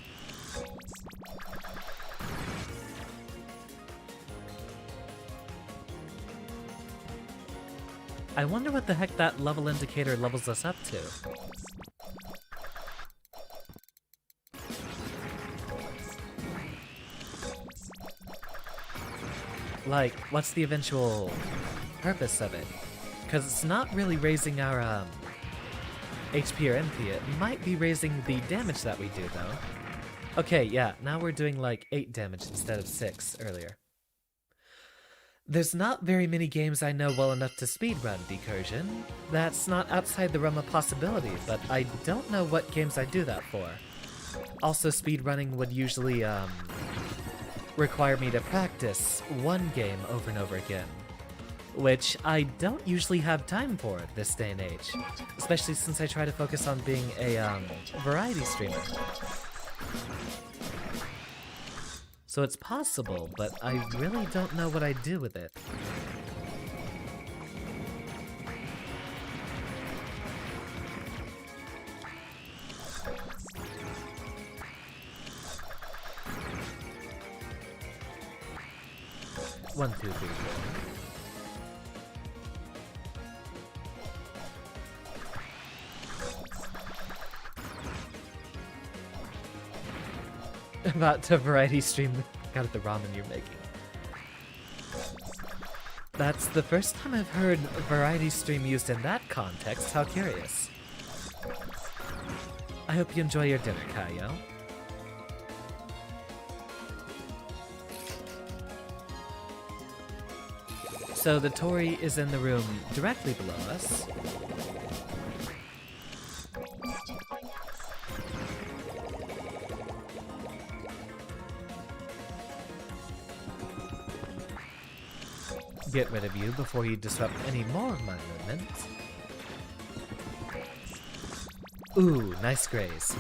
I wonder what the heck that level indicator levels us up to. Like, what's the eventual purpose of it? Because it's not really raising our HP or MP. It might be raising the damage that we do, though. Okay, yeah, now we're doing like 8 damage instead of 6 earlier. There's not very many games I know well enough to speedrun Decursion. That's not outside the realm of possibility, but I don't know what games I do that for. Also, speedrunning would usually require me to practice one game over and over again, which I don't usually have time for this day and age, especially since I try to focus on being a variety streamer. So it's possible, but I really don't know what I'd do with it. One, two, three, four. About to variety stream out the ramen you're making. That's the first time I've heard variety stream used in that context. How curious. I hope you enjoy your dinner, Kaio. So the Torii is in the room directly below us. Get rid of you before you disrupt any more of my movement. Ooh, nice graze.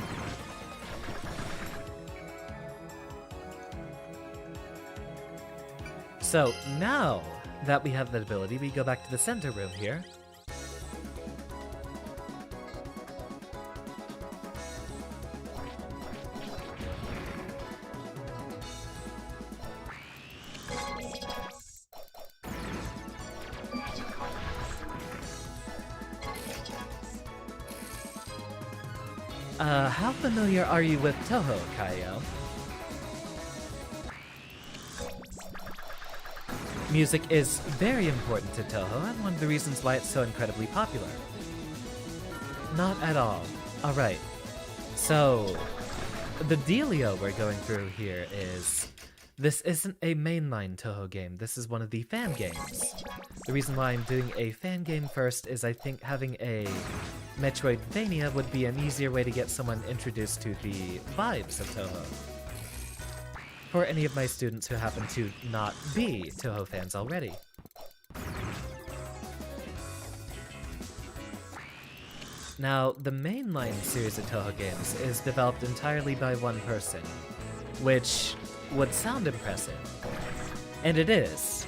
So now that we have that ability, we go back to the center room here. How familiar are you with Touhou, Kaio? Music is very important to Touhou, and one of the reasons why it's so incredibly popular. Not at all. Alright. So, the dealio we're going through here is, this isn't a mainline Touhou game, this is one of the fan games. The reason why I'm doing a fan game first is I think having a Metroidvania would be an easier way to get someone introduced to the vibes of Touhou. For any of my students who happen to not be Touhou fans already. Now, the mainline series of Touhou games is developed entirely by one person, which would sound impressive. And it is.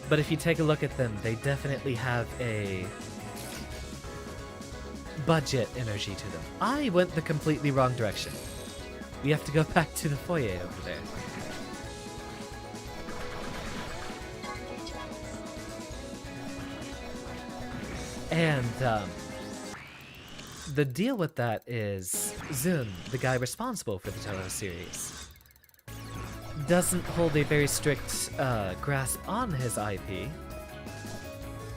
But if you take a look at them, they definitely have a budget energy to them. I went the completely wrong direction. We have to go back to the foyer over there. And, the deal with that is Zun, the guy responsible for the Touhou series, doesn't hold a very strict grasp on his IP,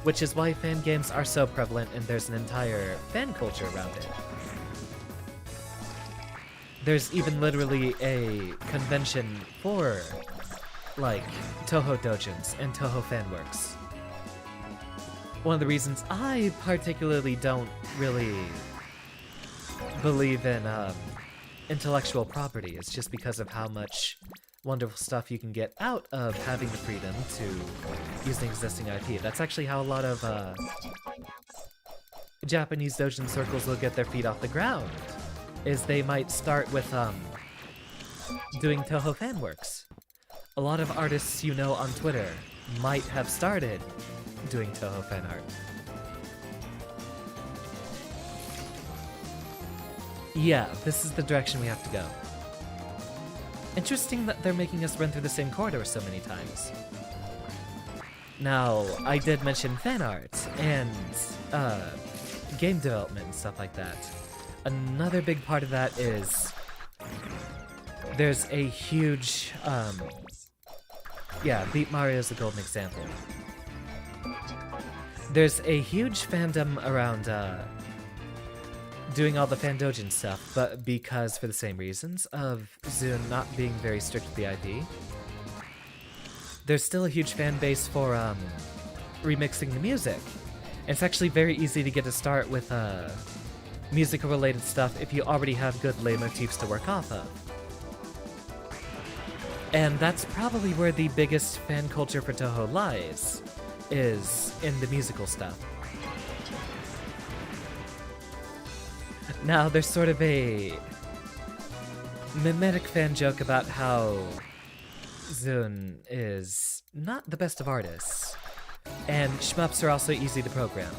which is why fan games are so prevalent and there's an entire fan culture around it. There's even literally a convention for, like, Touhou dojins and Touhou fanworks. One of the reasons I particularly don't really believe in intellectual property is just because of how much wonderful stuff you can get out of having the freedom to use an existing IP. That's actually how a lot of Japanese doujin circles will get their feet off the ground, is they might start with doing Touhou fanworks. A lot of artists you know on Twitter might have started doing Touhou fan art. Yeah, this is the direction we have to go. Interesting that they're making us run through the same corridor so many times. Now, I did mention fan art and game development and stuff like that. Another big part of that is there's a huge, yeah, Beat Mario is a golden example. There's a huge fandom around doing all the fandojin stuff, but because for the same reasons of Zune not being very strict with the IP, there's still a huge fan base for remixing the music. It's actually very easy to get a start with musical related stuff if you already have good leitmotifs to work off of. And that's probably where the biggest fan culture for Touhou lies, is in the musical stuff. Now, there's sort of a mimetic fan joke about how Zune is not the best of artists, and shmups are also easy to program.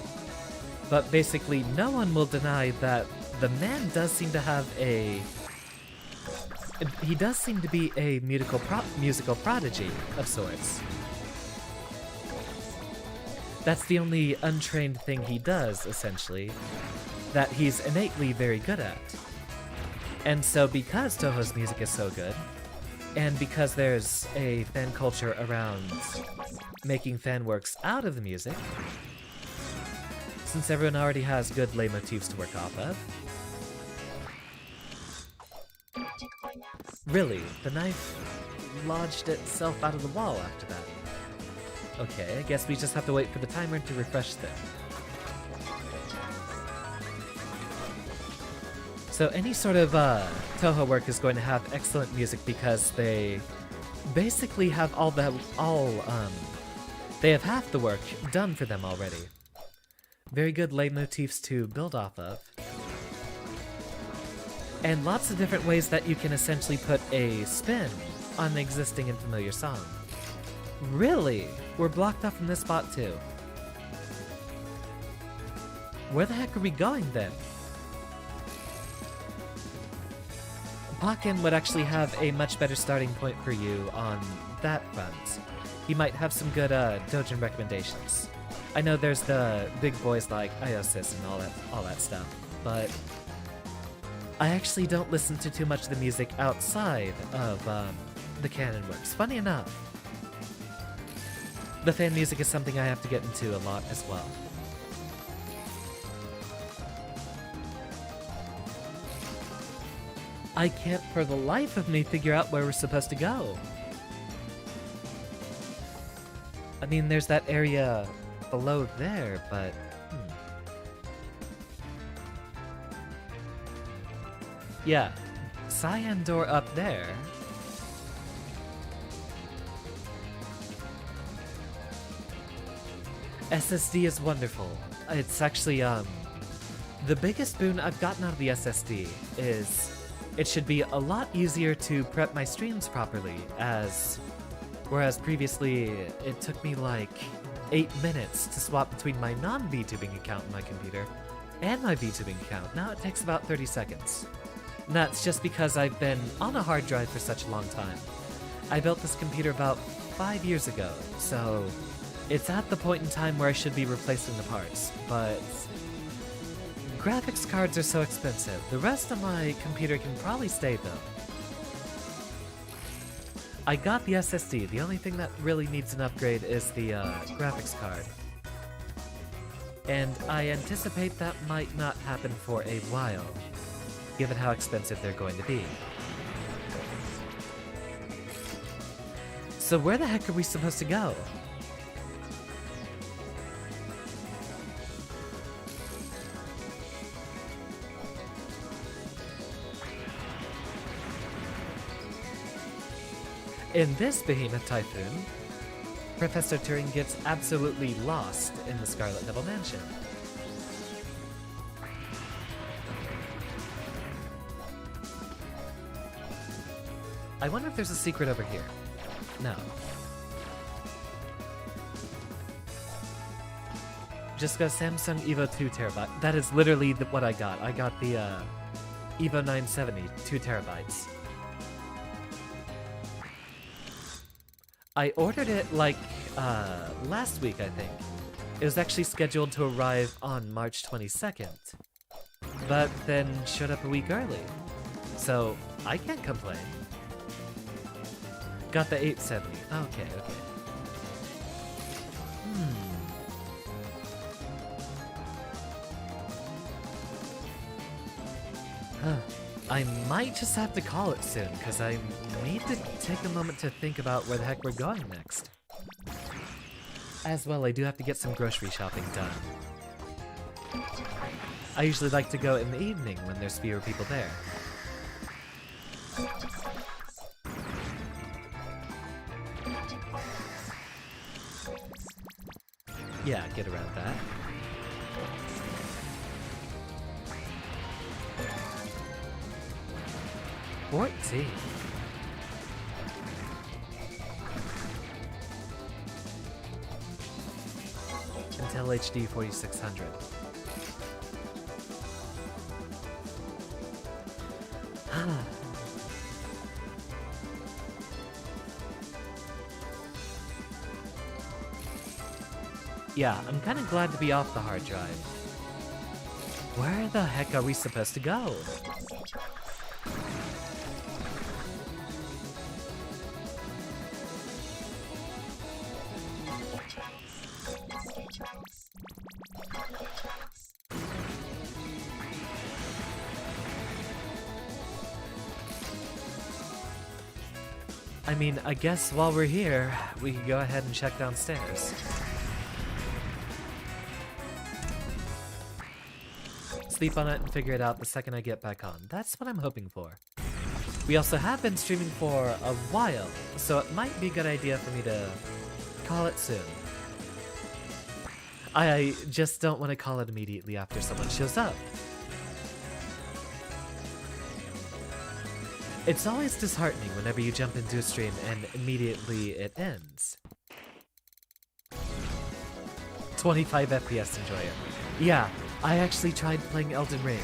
But basically, no one will deny that the man does seem to have a... He does seem to be a musical prodigy of sorts. That's the only untrained thing he does, essentially, that he's innately very good at. And so because Touhou's music is so good, and because there's a fan culture around making fan works out of the music, since everyone already has good leitmotifs to work off of. Really, the knife lodged itself out of the wall after that. Okay, I guess we just have to wait for the timer to refresh then. So any sort of Touhou work is going to have excellent music because they basically have they have half the work done for them already. Very good leitmotifs to build off of. And lots of different ways that you can essentially put a spin on an existing and familiar song. Really? We're blocked off from this spot too. Where the heck are we going then? Pakken would actually have a much better starting point for you on that front. He might have some good dojin recommendations. I know there's the big boys like Iosis and all that stuff, but I actually don't listen to too much of the music outside of the canon works. Funny enough, the fan music is something I have to get into a lot as well. I can't for the life of me figure out where we're supposed to go. I mean, there's that area below there, but... Yeah, cyan door up there. SSD is wonderful. It's actually, the biggest boon I've gotten out of the SSD is it should be a lot easier to prep my streams properly, whereas previously it took me like 8 minutes to swap between my non-VTubing account on my computer and my VTubing account. Now it takes about 30 seconds. And that's just because I've been on a hard drive for such a long time. I built this computer about 5 years ago, so it's at the point in time where I should be replacing the parts, but graphics cards are so expensive. The rest of my computer can probably stay though. I got the SSD. The only thing that really needs an upgrade is the graphics card. And I anticipate that might not happen for a while, given how expensive they're going to be. So where the heck are we supposed to go? In this Behemoth Typhoon, Professor Turing gets absolutely lost in the Scarlet Devil Mansion. I wonder if there's a secret over here. No. just go Samsung Evo 2TB. That is literally what I got. I got the Evo 970, 2TB. I ordered it like last week, I think. It was actually scheduled to arrive on March 22nd, but then showed up a week early. So I can't complain. Got the 870. Okay. I might just have to call it soon, because I need to take a moment to think about where the heck we're going next. As well, I do have to get some grocery shopping done. I usually like to go in the evening when there's fewer people there. Yeah, get around that. $14. Intel HD 4600. Yeah, I'm kind of glad to be off the hard drive. Where the heck are we supposed to go? I mean, I guess while we're here, we can go ahead and check downstairs. Sleep on it and figure it out the second I get back on. That's what I'm hoping for. We also have been streaming for a while, so it might be a good idea for me to call it soon. I just don't want to call it immediately after someone shows up. It's always disheartening whenever you jump into a stream and immediately it ends. 25 FPS enjoyer. Yeah, I actually tried playing Elden Ring,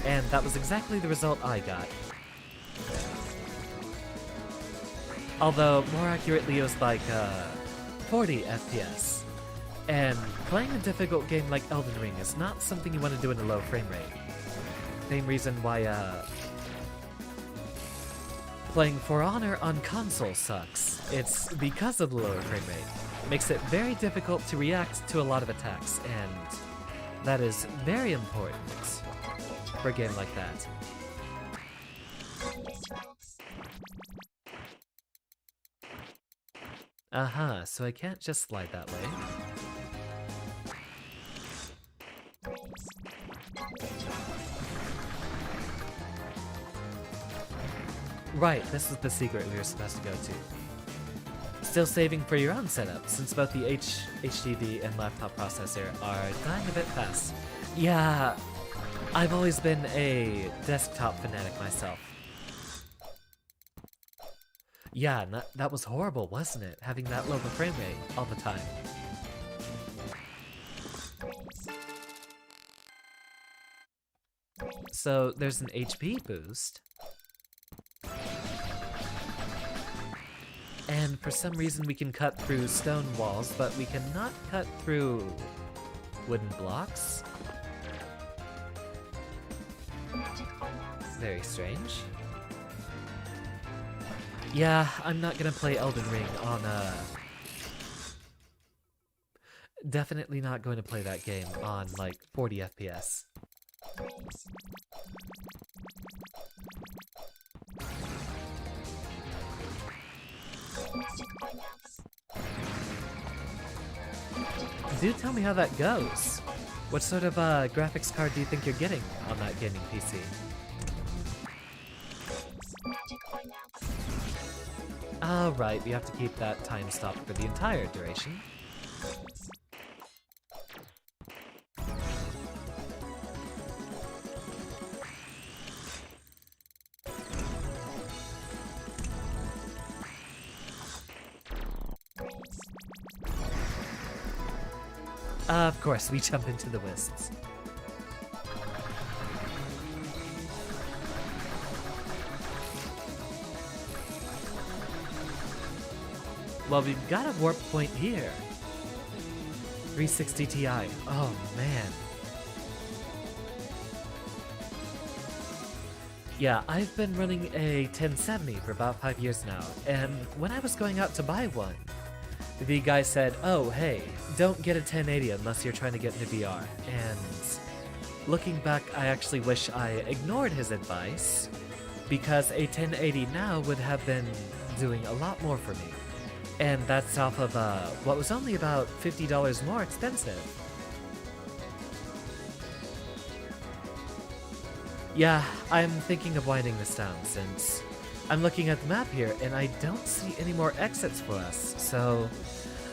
and that was exactly the result I got. Although, more accurately, it was like 40 FPS. And playing a difficult game like Elden Ring is not something you want to do in a low frame rate. Same reason why playing For Honor on console sucks. It's because of the lower frame rate. It makes it very difficult to react to a lot of attacks, and that is very important for a game like that. So I can't just slide that way. Right, this is the secret we were supposed to go to. Still saving for your own setup, since both the HDD and laptop processor are dying a bit fast. Yeah, I've always been a desktop fanatic myself. Yeah, and that was horrible, wasn't it? Having that low of a frame rate all the time. So there's an HP boost. And for some reason we can cut through stone walls, but we cannot cut through wooden blocks. Very strange. Yeah, I'm not gonna play Elden Ring on definitely not going to play that game on like 40 FPS. Do tell me how that goes. What sort of graphics card do you think you're getting on that gaming PC? Right, we have to keep that time stopped for the entire duration. Of course, we jump into the wisps. Well, we've got a warp point here. 360 Ti. Oh, man. Yeah, I've been running a 1070 for about 5 years now, and when I was going out to buy one, the guy said, oh, hey, don't get a 1080 unless you're trying to get into VR. And looking back, I actually wish I ignored his advice, because a 1080 now would have been doing a lot more for me. And that's off of what was only about $50 more expensive. Yeah, I'm thinking of winding this down since I'm looking at the map here and I don't see any more exits for us, so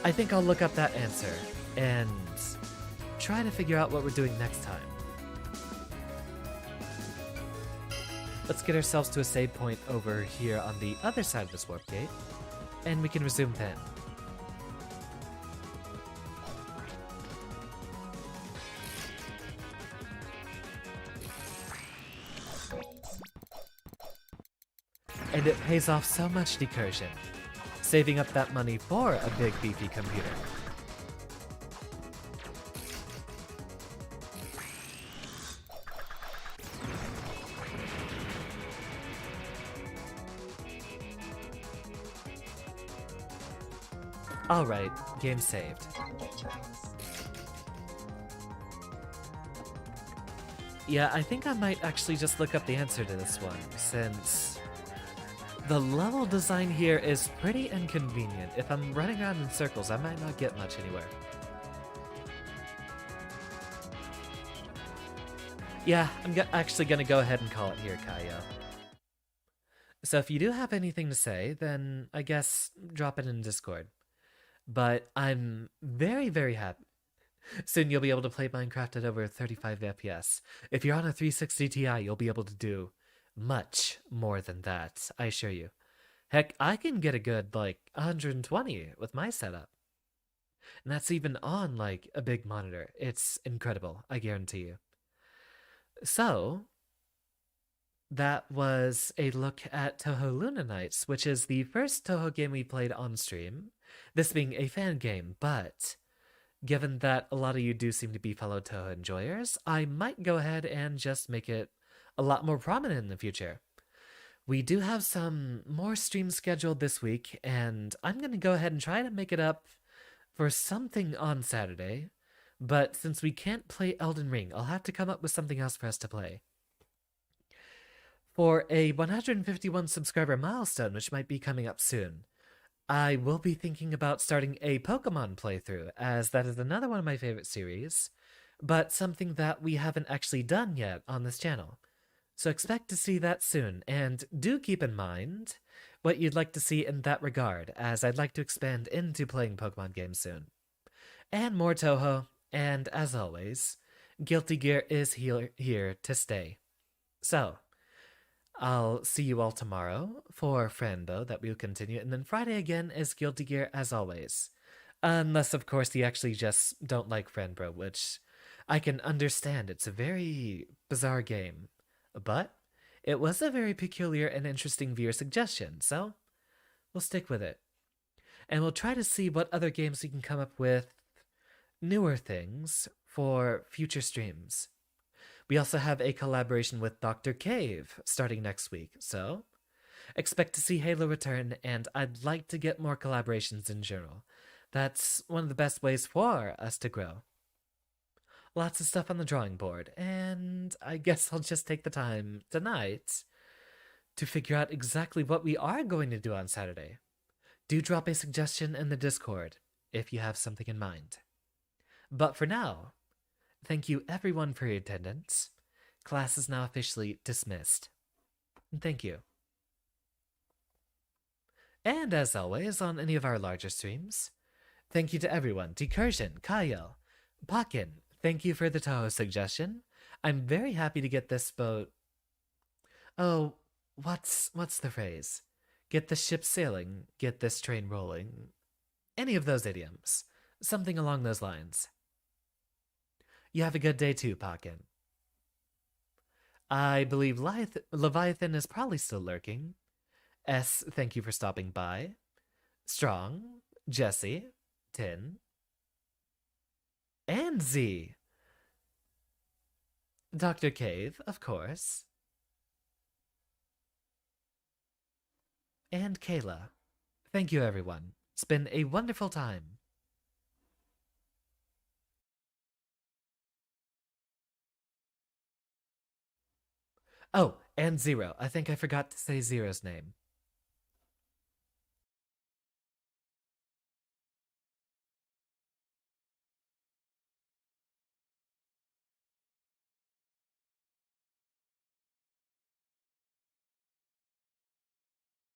I think I'll look up that answer and try to figure out what we're doing next time. Let's get ourselves to a save point over here on the other side of this warp gate, and we can resume then. And it pays off so much decursion, saving up that money for a big beefy computer. Alright, game saved. Yeah, I think I might actually just look up the answer to this one, since the level design here is pretty inconvenient. If I'm running around in circles, I might not get much anywhere. Yeah, I'm actually gonna go ahead and call it here, Kaio. So if you do have anything to say, then I guess drop it in Discord. But I'm very, very happy. Soon you'll be able to play Minecraft at over 35 FPS. If you're on a 360 Ti, you'll be able to do much more than that, I assure you. Heck, I can get a good, 120 with my setup. And that's even on, a big monitor. It's incredible, I guarantee you. So, that was a look at Touhou Luna Nights, which is the first Touhou game we played on stream. This being a fan game, but given that a lot of you do seem to be fellow Touhou enjoyers, I might go ahead and just make it a lot more prominent in the future. We do have some more streams scheduled this week, and I'm going to go ahead and try to make it up for something on Saturday, but since we can't play Elden Ring, I'll have to come up with something else for us to play. For a 151 subscriber milestone, which might be coming up soon, I will be thinking about starting a Pokemon playthrough, as that is another one of my favorite series, but something that we haven't actually done yet on this channel. So expect to see that soon, and do keep in mind what you'd like to see in that regard, as I'd like to expand into playing Pokemon games soon. And more Touhou, and as always, Guilty Gear is here to stay. So, I'll see you all tomorrow for Franbo that we'll continue, and then Friday again is Guilty Gear as always. Unless, of course, you actually just don't like Franbo, which I can understand. It's a very bizarre game. But it was a very peculiar and interesting viewer suggestion, so we'll stick with it. And we'll try to see what other games we can come up with, newer things, for future streams. We also have a collaboration with Dr. Cave starting next week, so expect to see Halo return, and I'd like to get more collaborations in general. That's one of the best ways for us to grow. Lots of stuff on the drawing board, and I guess I'll just take the time tonight to figure out exactly what we are going to do on Saturday. Do drop a suggestion in the Discord if you have something in mind. But for now, thank you everyone for your attendance. Class is now officially dismissed. Thank you. And as always, on any of our larger streams, thank you to everyone. Decursion, Kyle, Bakken, thank you for the Touhou suggestion. I'm very happy to get this boat. Oh, what's the phrase? Get the ship sailing, get this train rolling. Any of those idioms. Something along those lines. You have a good day too, Pocket. I believe Leviathan is probably still lurking. S, thank you for stopping by. Strong, Jesse, Tin, and Z. Dr. Cave, of course. And Kayla. Thank you, everyone. It's been a wonderful time. Oh, and Zero. I think I forgot to say Zero's name.